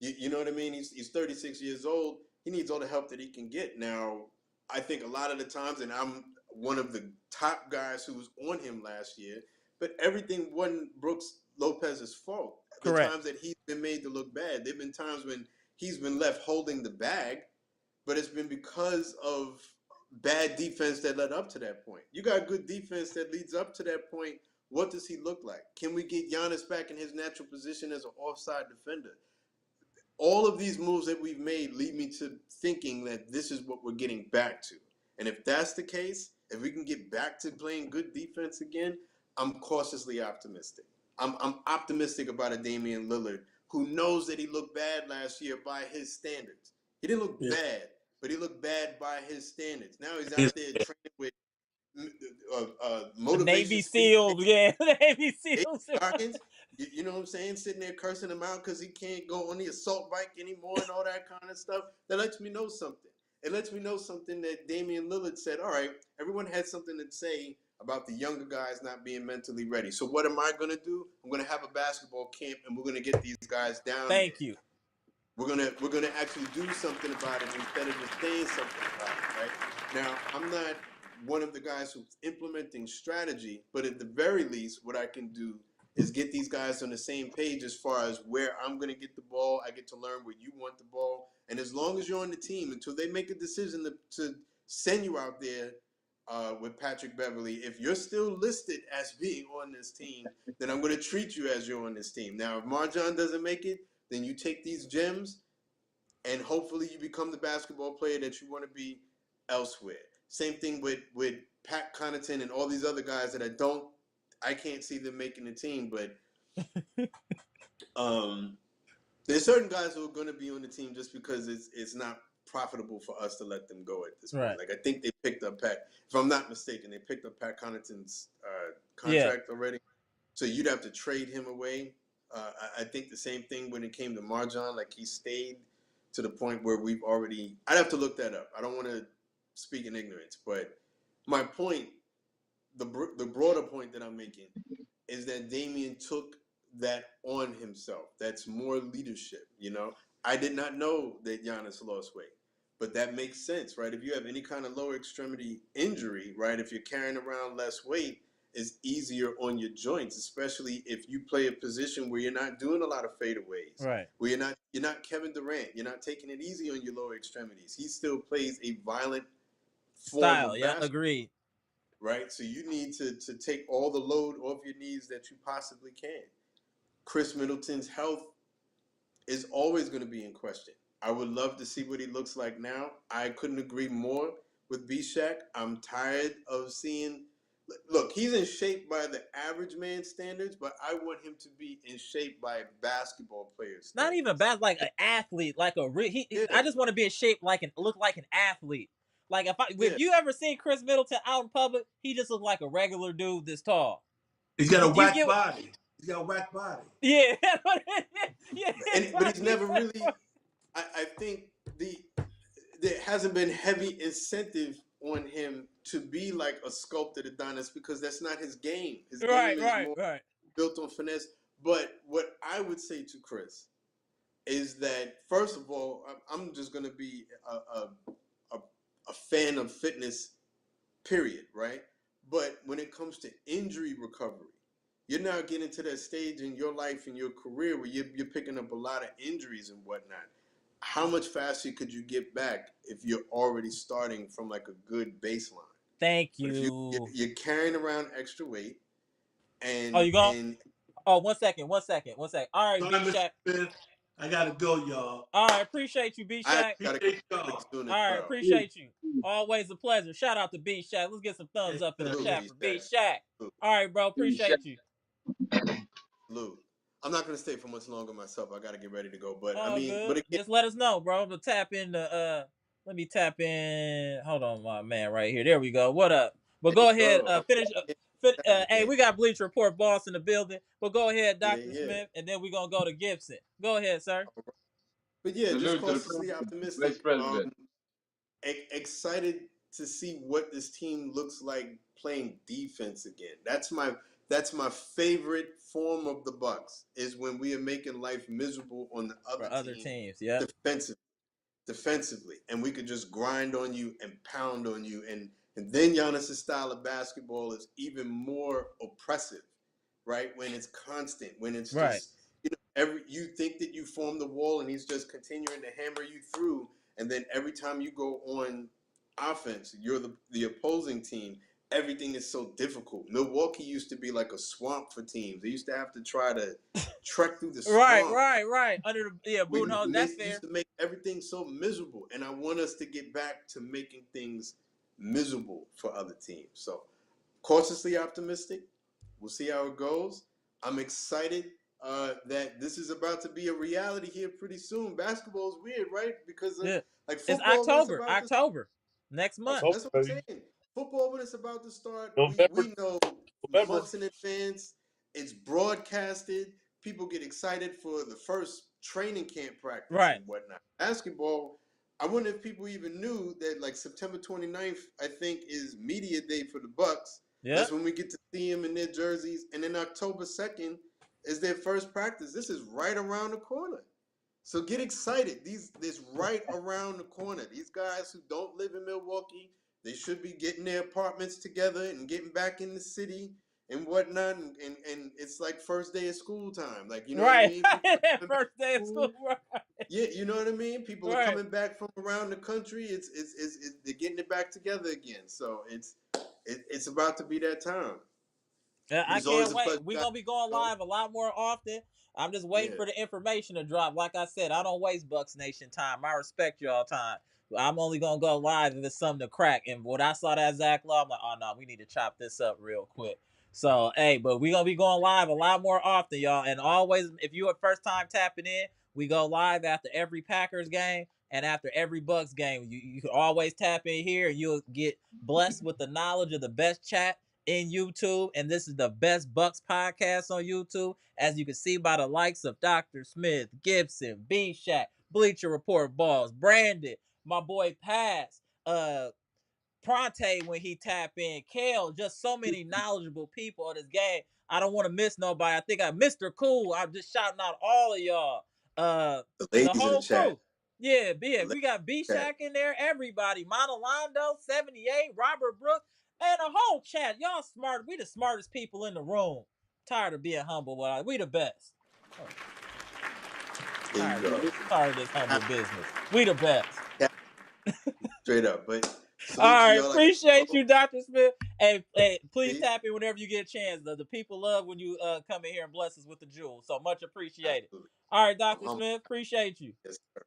You know what I mean? He's 36 years old. He needs all the help that he can get. Now, I think a lot of the times, and I'm one of the top guys who was on him last year, but everything wasn't Brooks Lopez's fault. Correct. The times that he's been made to look bad, there have been times when he's been left holding the bag, but it's been because of bad defense that led up to that point. You got good defense that leads up to that point. What does he look like? Can we get Giannis back in his natural position as an offside defender? All of these moves that we've made lead me to thinking that this is what we're getting back to. And if that's the case, if we can get back to playing good defense again, I'm cautiously optimistic. I'm optimistic about a Damian Lillard who knows that he looked bad last year by his standards. He didn't look bad, but he looked bad by his standards. Now he's out there training with motivation. Navy SEALs, Navy SEALs. You know what I'm saying? Sitting there cursing him out because he can't go on the assault bike anymore and all that kind of stuff. That lets me know something. It lets me know something that Damian Lillard said, all right, everyone had something to say about the younger guys not being mentally ready. So what am I going to do? I'm going to have a basketball camp, and we're going to get these guys down. Thank you. We're gonna actually do something about it instead of just saying something about it, right? Now, I'm not one of the guys who's implementing strategy, but at the very least, what I can do is get these guys on the same page as far as where I'm going to get the ball. I get to learn where you want the ball. And as long as you're on the team, until they make a decision to send you out there with Patrick Beverley, if you're still listed as being on this team, then I'm going to treat you as you're on this team. Now, if Marjon doesn't make it, then you take these gems and hopefully you become the basketball player that you want to be elsewhere. Same thing with Pat Connaughton and all these other guys that I can't see them making the team, but there's certain guys who are going to be on the team just because it's not profitable for us to let them go at this point. Like I think they picked up Pat, if I'm not mistaken, they picked up Pat Connaughton's contract already. So you'd have to trade him away. I think the same thing when it came to Marjon, like he stayed to the point where I'd have to look that up. I don't want to speak in ignorance, but my point, the broader point that I'm making is that Damian took that on himself. That's more leadership, you know? I did not know that Giannis lost weight, but that makes sense, right? If you have any kind of lower extremity injury, right, if you're carrying around less weight, it's easier on your joints, especially if you play a position where you're not doing a lot of fadeaways, right? Where you're not Kevin Durant, you're not taking it easy on your lower extremities. He still plays a violent form of basketball. Agreed. Right? So you need to take all the load off your knees that you possibly can. Khris Middleton's health is always going to be in question. I would love to see what he looks like now. I couldn't agree more with B-Shack. I'm tired of seeing... Look, he's in shape by the average man standards, but I want him to be in shape by basketball players. Not even bad, like an athlete, like I just want to be in shape, look like an athlete. Like if you ever seen Khris Middleton out in public, he just looks like a regular dude this tall. He's got a whack body. He's got a whack body. Yeah, but he's never really. I think there hasn't been heavy incentive on him to be like a sculpted Adonis because that's not his game. His game is more built on finesse. But what I would say to Khris is that, first of all, I'm just going to be a fan of fitness, period, right? But when it comes to injury recovery, you're now getting to that stage in your life and your career where you're picking up a lot of injuries and whatnot. How much faster could you get back if you're already starting from like a good baseline? Thank you. You're carrying around extra weight, and you going? Oh, one second. All right, B-Shack. I gotta go, y'all. All right, appreciate you, B-Shack. All right, appreciate you. Always a pleasure. Shout out to B-Shack. Let's get some thumbs up in the chat for B-Shack. All right, bro. Appreciate you. Lou, I'm not gonna stay for much longer myself. I gotta get ready to go. But good. but again, just let us know, bro. We'll tap in the let me tap in. Hold on, my man, right here. There we go. What up? But go ahead, finish. Hey, we got Bleacher Report boss in the building. But go ahead, Dr. Smith, and then we're gonna go to Gibson. Go ahead, sir. But yeah, just cautiously optimistic. Excited to see what this team looks like playing defense again. That's my favorite form of the Bucks, is when we are making life miserable on the For other other team teams, yeah. defensively, and we could just grind on you and pound on you, and then Giannis' style of basketball is even more oppressive, right? When it's constant, when it's Right. just you think that you form the wall, and he's just continuing to hammer you through, and then every time you go on offense, you're the opposing team. Everything is so difficult. Milwaukee used to be like a swamp for teams. They used to have to try to trek through the swamp. Right. Under the boot hole. That's fair. Used to make everything so miserable, and I want us to get back to making things miserable for other teams. So, cautiously optimistic. We'll see how it goes. I'm excited that this is about to be a reality here pretty soon. Basketball is weird, right? Because like football, it's October, next month. That's what I'm saying. Football, when it's about to start, we know months in advance. It's broadcasted. People get excited for the first training camp practice and whatnot. Basketball, I wonder if people even knew that like September 29th, I think, is media day for the Bucks. Yeah. That's when we get to see them in their jerseys. And then October 2nd is their first practice. This is right around the corner. So get excited. This right around the corner. These guys who don't live in Milwaukee, they should be getting their apartments together and getting back in the city and whatnot. And it's like first day of school time. Like, you know what I mean? First day of school. Right. Yeah, you know what I mean? People are coming back from around the country. It's they're getting it back together again. So it's about to be that time. I can't wait. We're going to be going live a lot more often. I'm just waiting for the information to drop. Like I said, I don't waste Bucks Nation time. I respect y'all time. I'm only going to go live if it's something to crack. And when I saw that Zach Lowe, I'm like, oh, no, we need to chop this up real quick. So, hey, but we're going to be going live a lot more often, y'all. And always, if you're a first time tapping in, we go live after every Packers game and after every Bucks game. You can always tap in here and you'll get blessed with the knowledge of the best chat in YouTube, and this is the best Bucks podcast on YouTube, as you can see by the likes of Dr. Smith, Gibson, B-Shack, Bleacher Report Balls, Brandon, my boy Pass, Pronte when he tap in, Kale, just so many knowledgeable people in this game. I don't want to miss nobody. I think Mr. Cool. I'm just shouting out all of y'all. The whole crew. Yeah, we got B-Shack in there, everybody. Monalando, 78, Robert Brooks. Man, the whole chat, y'all smart. We the smartest people in the room. Tired of being humble. We the best. Tired of this humble business. We the best. Yeah. Straight up. But all right, appreciate you, Dr. Smith. And please tap in whenever you get a chance. The people love when you come in here and bless us with the jewels. So much appreciated. Absolutely. All right, Dr. Smith, appreciate you. Yes, sir.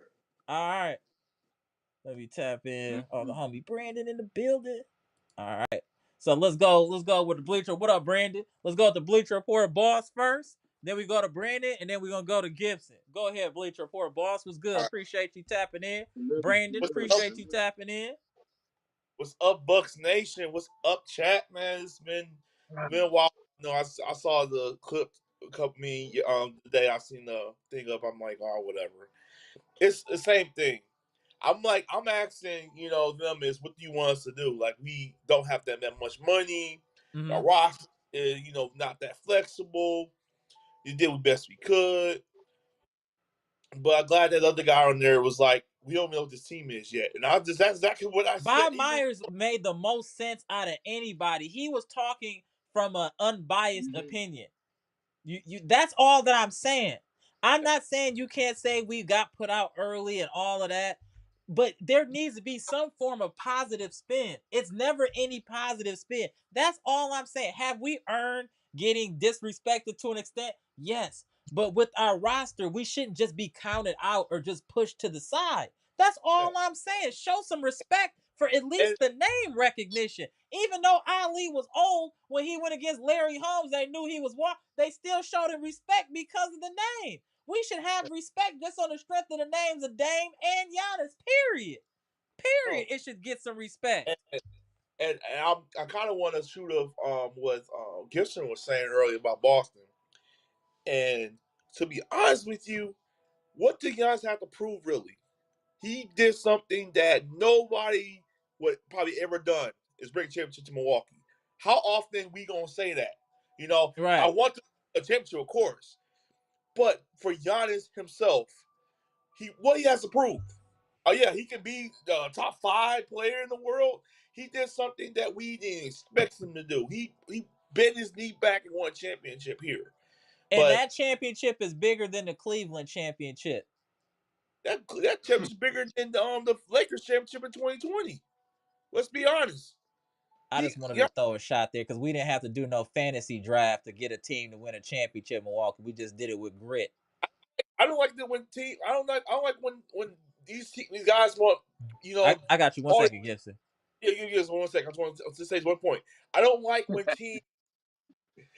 All right. Let me tap in. Oh, the homie Brandon in the building. All right. So let's go with the Bleacher. What up, Brandon? Let's go with the Bleacher Report Boss first. Then we go to Brandon, and then we're going to go to Gibson. Go ahead, Bleacher Report Boss. Was good. Appreciate you tapping in. Brandon, appreciate you tapping in. What's up, Bucks Nation? What's up, chat, man? It's been a while. You know, I saw the clip a couple the day I seen the thing up. I'm like, oh, whatever. It's the same thing. I'm asking, them is what do you want us to do? Like, we don't have that much money. Mm-hmm. Our roster is, not that flexible. We did the best we could. But I'm glad that other guy on there was like, we don't know what this team is yet. And that's exactly what I said. Bob Myers made the most sense out of anybody. He was talking from an unbiased opinion. That's all that I'm saying. I'm not saying you can't say we got put out early and all of that. But there needs to be some form of positive spin. It's never any positive spin. That's all I'm saying. Have we earned getting disrespected to an extent? Yes. But with our roster, we shouldn't just be counted out or just pushed to the side. That's all I'm saying. Show some respect for at least the name recognition. Even though Ali was old when he went against Larry Holmes, they knew he was they still showed him respect because of the name. We should have respect just on the strength of the names of Dame and Giannis, period. It should get some respect. And I kind of want to shoot off what Gibson was saying earlier about Boston. And to be honest with you, what did Giannis have to prove, really? He did something that nobody what probably ever done is bring a championship to Milwaukee. How often we gonna say that? You know, I Right. want a championship, of course, but for Giannis himself, he has to prove. Oh yeah, he can be the top 5 player in the world. He did something that we didn't expect him to do. He bent his knee back and won a championship here. And But that championship is bigger than the Cleveland championship. that championship is bigger than the Lakers championship in 2020. Let's be honest. I just wanted to throw a shot there because we didn't have to do no fantasy draft to get a team to win a championship in Milwaukee. We just did it with grit. I don't like that when team. I don't like when these guys want, you know. I got you. One second, Gibson. Yeah, just 1 second. I just want to say one point. I don't like when teams.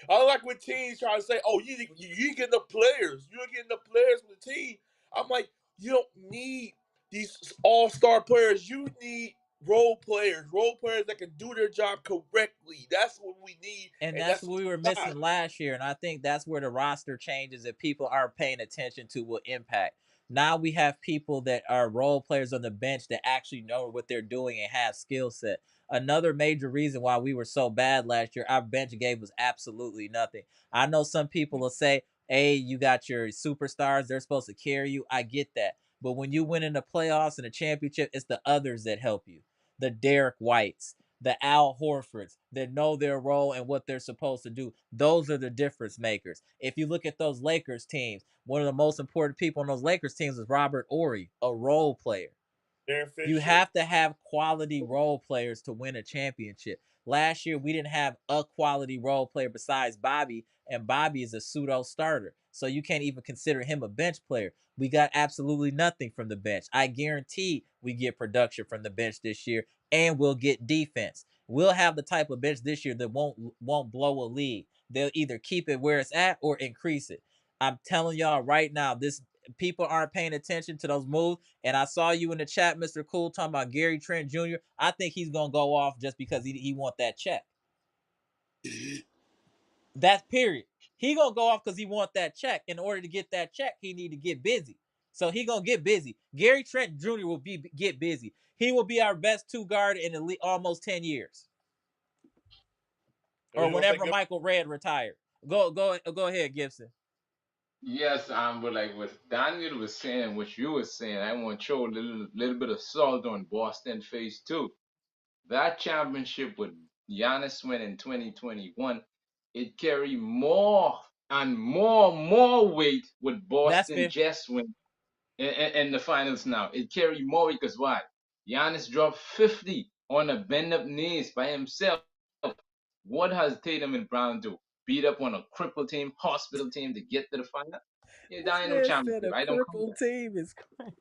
I don't like when teams try to say, "Oh, you getting the players. You're getting the players from the team." I'm like, you don't need these all-star players. You need role players that can do their job correctly. That's what we need, And and that's that's what we were what we got. missing last year. And I think that's where the roster changes that people aren't paying attention to will impact. Now we have people that are role players on the bench that actually know what they're doing and have skill set. Another major reason why we were so bad last year, our bench gave us absolutely nothing. I know some people will say, hey, you got your superstars, they're supposed to carry you. I get that. But when you win in the playoffs and a championship, it's the others that help you. The Derek Whites, the Al Horfords that know their role and what they're supposed to do. Those are the difference makers. If you look at those Lakers teams, one of the most important people on those Lakers teams is Robert Horry, a role player. You have to have quality role players to win a championship. Last year, we didn't have a quality role player besides Bobby, and Bobby is a pseudo starter. So you can't even consider him a bench player. We got absolutely nothing from the bench. I guarantee we get production from the bench this year, and we'll get defense. We'll have the type of bench this year that won't blow a lead. They'll either keep it where it's at or increase it. I'm telling y'all right now, this people aren't paying attention to those moves. And I saw you in the chat, Mr. Cool, talking about Gary Trent Jr. I think he's gonna go off just because he want that check. That's period. He gonna go off because he want that check. In order to get that check, he need to get busy. So he gonna get busy. Gary Trent Jr. will get busy. He will be our best 2 guard in almost 10 years. Or whenever Michael Redd retired. Go ahead, Gibson. Yes, but like what Daniel was saying, what you were saying, I want to throw a little bit of salt on Boston phase 2. That championship with Giannis win in 2021, it carried more and more weight with Boston just win in the finals now. It carried more because why? Giannis dropped 50 on a bend up knees by himself. What has Tatum and Brown do? Beat up on a crippled team, hospital team to get to the final? Yeah, that ain't no championship. I don't call that. Team is crazy.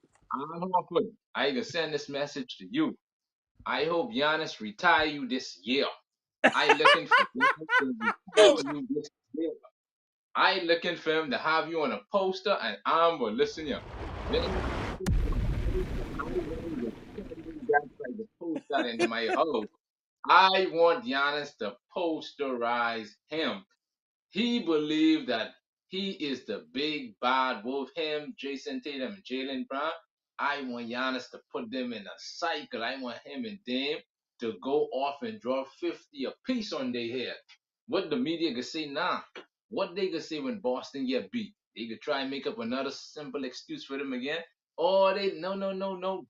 I can send this message to you. I hope Giannis retire you this year. I looking for Giannis to retire you this year. I looking for him to have you on a poster and I'm gonna listen here. The poster in my house. I want Giannis to posterize him. He believed that he is the big bad wolf. Him, Jason Tatum, and Jaylen Brown. I want Giannis to put them in a cycle. I want him and Dame to go off and draw 50 apiece on their head. What the media could say now? What they could say when Boston get beat? They could try and make up another simple excuse for them again. Or they no.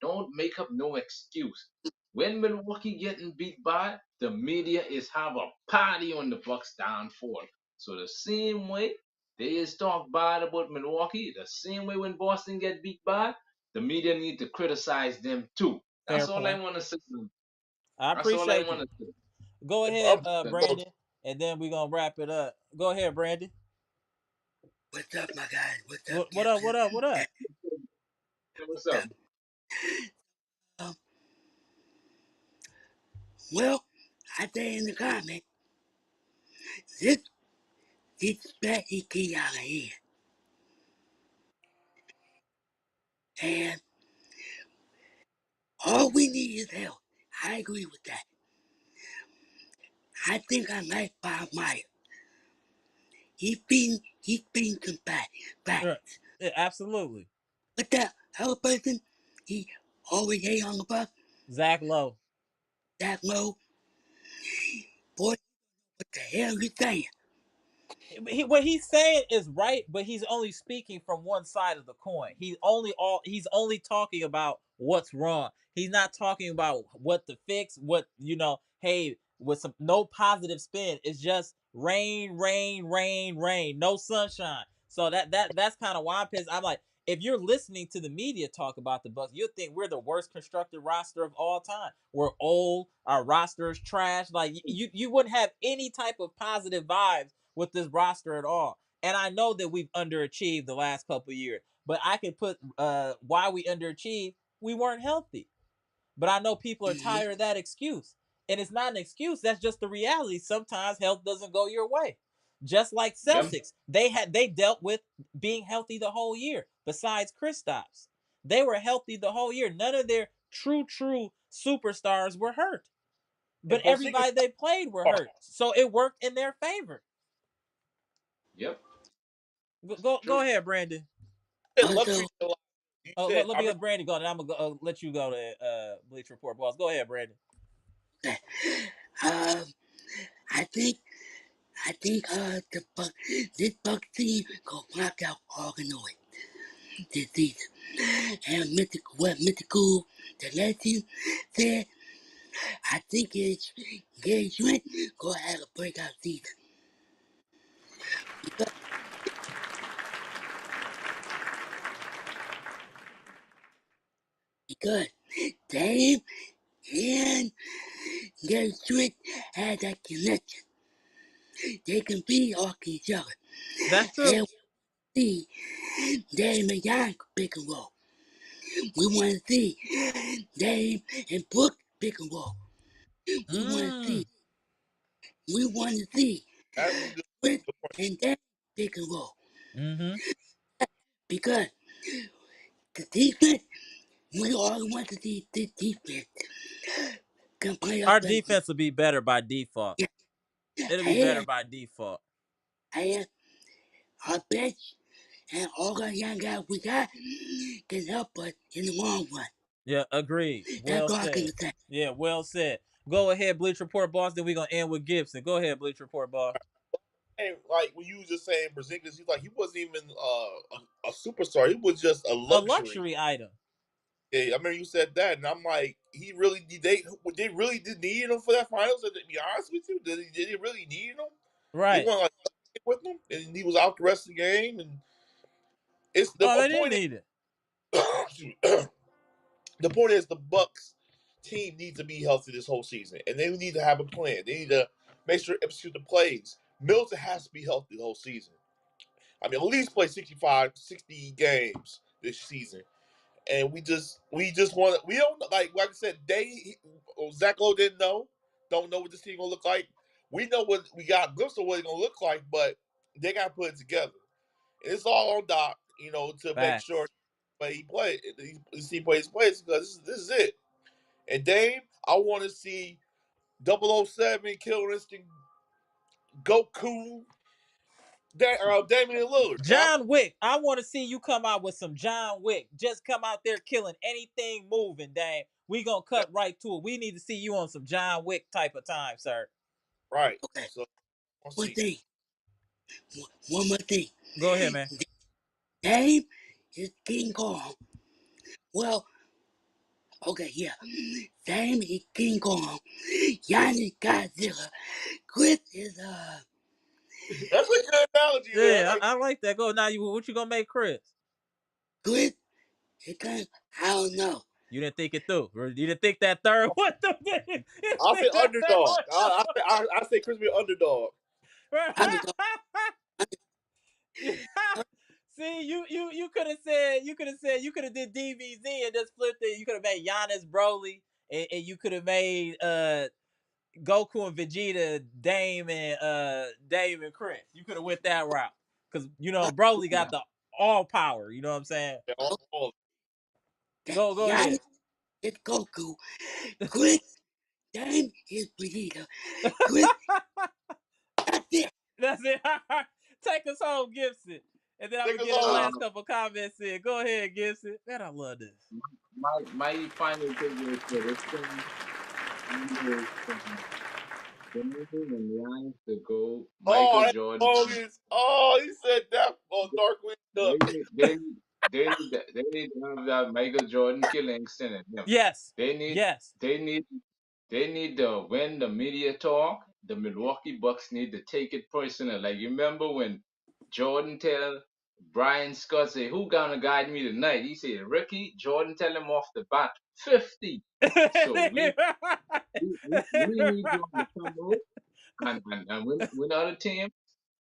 Don't make up no excuse. When Milwaukee getting beat by, the media is have a party on the Bucks downfall. So the same way they is talk bad about Milwaukee, the same way when Boston get beat bad, the media need to criticize them too. That's Fair all point. I want to say. I That's all I appreciate want you. to say. Go ahead, Brandon, and then we're gonna wrap it up. Go ahead, Brandon. What's up, my guys? What's up? What up? What's up? Well, I say in the comment, this bet he key out of here. And all we need is help. I agree with that. I think I like Bob Meyer. He's been some facts. Yeah, absolutely. But that other person, he always hate on the Bucks. Zach Lowe. Zach Lowe, boy, what the hell you saying? What he's saying is right, but he's only speaking from one side of the coin. He's only talking about what's wrong. He's not talking about what to fix. What hey, with some no positive spin. It's just rain, rain, rain, rain, no sunshine. So that's kind of why I'm pissed. I'm like, if you're listening to the media talk about the Bucks, you'll think we're the worst constructed roster of all time. We're old. Our roster is trash. Like you wouldn't have any type of positive vibes with this roster at all. And I know that we've underachieved the last couple of years, but I can put why we underachieved. We weren't healthy. But I know people are tired of that excuse. And it's not an excuse, that's just the reality. Sometimes health doesn't go your way. Just like Yep. Celtics, they dealt with being healthy the whole year, besides Kristaps. They were healthy the whole year. None of their true superstars were hurt. But And Porzingis, everybody they played were hurt. So it worked in their favor. Yep. Go ahead, Brandon. Also, luxury. You Oh, said let I me remember. let Brandon go, and I'm gonna let you go to Bleach Report boss. Go ahead, Brandon. um, I think this Buck team go knock out Organoid this season. And Mythical, the legend, said, I think Gary Trent go have a breakout season. Because Dave and Gary Trent had that connection. They can be off each other. That's true. And we see Dave and Jan pick and roll. We want to see Dave and Brooke pick and roll. We want to see That's a good. Chris and Dave pick and roll. Mm-hmm. Because the defense, we all want to see this defense can play up Our like defense will be better by default. yeah. It'll be better by default. And our bench and all the young guys we got can help us in the long run. Yeah, agreed. Well That's all I can said. say. Yeah, well said. Go ahead, Bleach Report boss. Then we're gonna end with Gibson. Go ahead, Bleach Report boss. And like when you was just saying Porzingis, he's like he wasn't even a superstar. He was just a A luxury. luxury item. Yeah, I remember you said that, and I'm like, he really they really did need him for that finals. To be honest with you, did they really need him? They Right. want like with him, and he was out the rest of the game. And it's the Oh, they didn't point. need it. The point is the Bucks team needs to be healthy this whole season, and they need to have a plan. They need to make sure to execute the plays. Middleton has to be healthy the whole season. I mean, at least play 65, 60 games this season. And we just want we don't like I said, Zach Lowe don't know what this team gonna look like. We know what we got a glimpse of what it's gonna look like, but they gotta put it together. And it's all on Doc, to make sure Facts. he plays because this is it. And Dame, I want to see 007, Killer Instinct, Goku, Damian and Lillard. John Wick. I want to see you come out with some John Wick. Just come out there killing anything moving, dang. We gonna cut right to it. We need to see you on some John Wick type of time, sir. Right. Okay, So I'll one see. thing, one more thing. Go ahead, man. Dave is King Kong. Well, okay, yeah. Dame is King Kong. Giannis Godzilla. Chris is That's a good analogy, man. Yeah, I like that. Go now. What you gonna make Chris? Chris is kind of, I don't know. You didn't think it through. You didn't think that third. What the? I'll say underdog. I say Chris be underdog. Underdog. See, you could have said you could have did DBZ and just flipped it. You could have made Giannis Broly, and you could have made Goku and Vegeta, Dame and Chris. You could have went that route because Broly got the all power. You know what I'm saying? Yeah, all Go Giannis ahead. is Goku. Chris, Dame is Vegeta. Chris, that's it. That's it. Take us home, Gibson. And then I'm Take gonna us get the home. last couple comments in. Go ahead, Gibson. Man, I love this. My final thing is for this thing. When Giannis to go, Oh, Michael that's Jordan. bogus. Oh, he said that. Oh, Darkwing They Duck. need, they, they need to have that Michael Jordan killing instinct in them. Yes. They need, Yes. they need, they need to when the media talk. The Milwaukee Bucks need to take it personal. Like you remember when Jordan tell Brian Scott say, "Who gonna guide me tonight?" He said, "Ricky." Jordan tell him off the bat, 50. So we need them to come out and win other teams.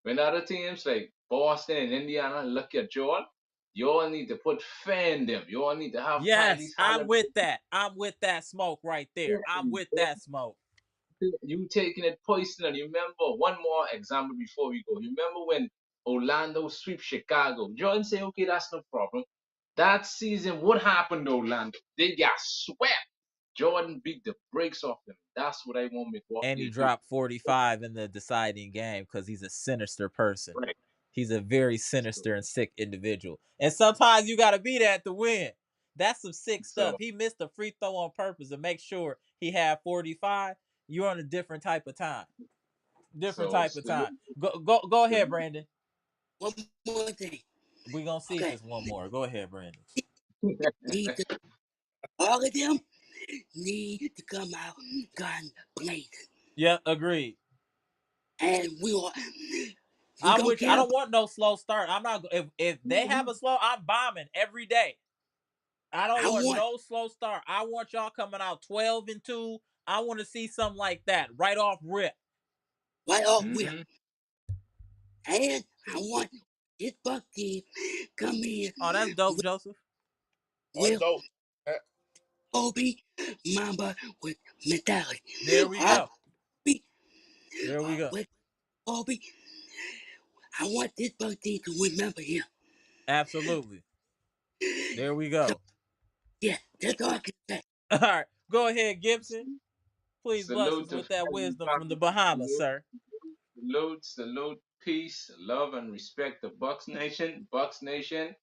When other teams like Boston and Indiana look at Jordan, you all need to put fair in them. You all need to have Yes, Tyrese I'm with Halliburton. that. I'm with that smoke right there. I'm with that smoke. You taking it personal. You remember one more example before we go. You remember when Orlando sweep Chicago? Jordan say, "Okay, that's no problem." That season, what happened to Orlando? They got swept. Jordan beat the brakes off them. That's what I want And Milwaukee he to do. dropped 45 in the deciding game because he's a sinister person. Right. He's a very sinister and sick individual. And sometimes you got to be that to win. That's some sick stuff. So, He missed a free throw on purpose to make sure he had 45. You're on a different type of time. Different so type of time. Go ahead, Brandon. One more thing. We're going to see if Okay. it's one more. Go ahead, Brandon. Need to, all of them need to come out gun blazing. Yeah, agreed. And we I'm don't with you. I care don't want no slow start. I'm not. If they have a slow, I'm bombing every day. I don't I want want no slow start. I want y'all coming out 12-2. I want to see something like that right off rip. right off whip. mhm. And I want this Buck team come in Oh, that's dope, Joseph. Oh, that's with dope. Kobe Mamba with mentality. There we All go. There we go. with Kobe, I want this Buck team to remember him. Absolutely. There we So, go. yeah, that's all I can say. All right. Go ahead, Gibson. Please bless us Salute to with that wisdom from the everybody. Bahamas, sir. Salute, peace, love, and respect the Bucks Nation. Bucks Nation.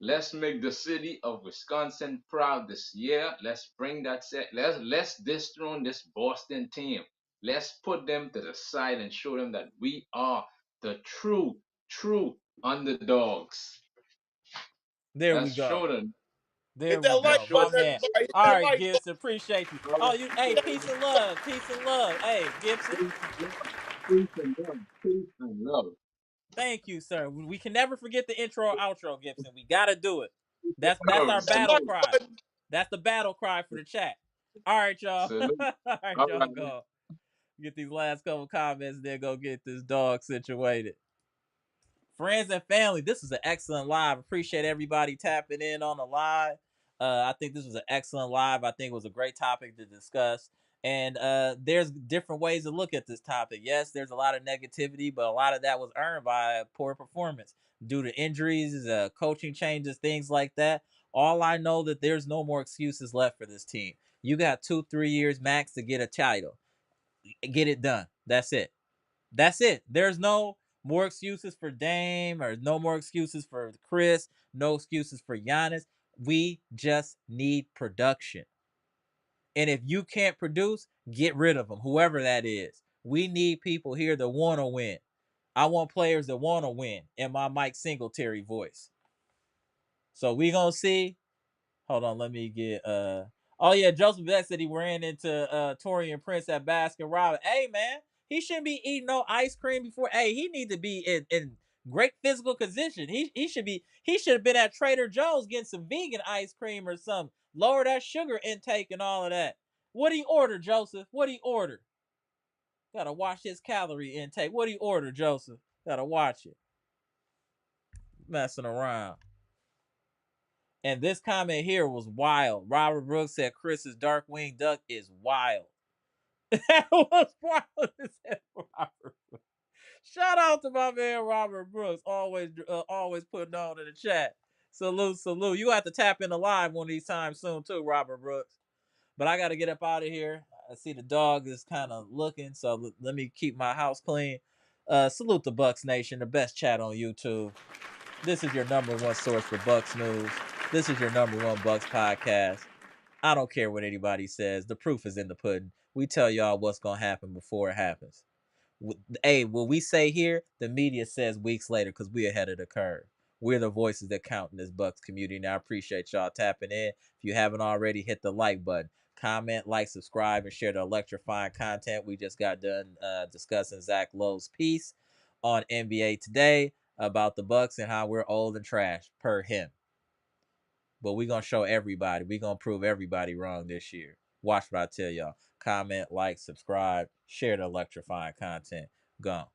Let's make the city of Wisconsin proud this year. Let's bring that set. Let's dethrone this Boston team. Let's put them to the side and show them that we are the true underdogs. There we Let's go. show them. There Hit we that like go. Let's show My button, man. everybody. Hit All that right, like button. Gibson. Appreciate you. them. Oh, hey, peace and love. Peace and love. Hey, Gibson. Peace and love. Peace and love. Thank you, sir. We can never forget the intro or outro, Gibson. We gotta do it. That's our Oh, That battle like salute. cry. button. That's the battle cry for the chat. All right, y'all. Salute. All right, All y'all. right. Go get these last couple comments, then go get this dog situated. Friends and family, this is an excellent live. Appreciate everybody tapping in on the live. I think this was an excellent live. I think it was a great topic to discuss. And there's different ways to look at this topic. Yes, there's a lot of negativity, but a lot of that was earned by poor performance due to injuries, coaching changes, things like that. All I know that there's no more excuses left for this team. You got 2-3 years max to get a title. Get it done. That's it. That's it. There's no more excuses for Dame or no more excuses for Khris, no excuses for Giannis. We just need production. And if you can't produce, get rid of them, whoever that is. We need people here that want to win. I want players that want to win in my Mike Singletary voice. So we going to see. Hold on, let me get oh yeah, Joseph Beck said he ran into Torian Prince at Baskin Robbins. Hey man, he shouldn't be eating no ice cream before. Hey, he need to be in great physical condition. He should have been at Trader Joe's getting some vegan ice cream or something. Lower that sugar intake and all of that. What he order, Joseph? What he order? Gotta watch his calorie intake. What he order, Joseph? Gotta watch it. Messing around. And this comment here was wild. Robert Brooks said Chris's Darkwing Duck is wild. That was wild. Robert Brooks. Shout out to my man Robert Brooks, always putting on in the chat. Salute. You have to tap in the live one of these times soon too, Robert Brooks. But I got to get up out of here. I see the dog is kind of looking, so let me keep my house clean. Salute the Bucks Nation, the best chat on YouTube. This is your number one source for Bucks news. This is your number one Bucks podcast. I don't care what anybody says. The proof is in the pudding. We tell y'all what's gonna happen before it happens. Hey, what we say here, the media says weeks later because we're ahead of the curve. We're the voices that count in this Bucks community. Now, I appreciate y'all tapping in. If you haven't already, hit the like button. Comment, like, subscribe, and share the electrifying content. We just got done discussing Zach Lowe's piece on NBA Today about the Bucks and how we're old and trash, per him. But we're going to show everybody. We're going to prove everybody wrong this year. Watch what I tell y'all. Comment, like, subscribe, share the electrifying content. Gone.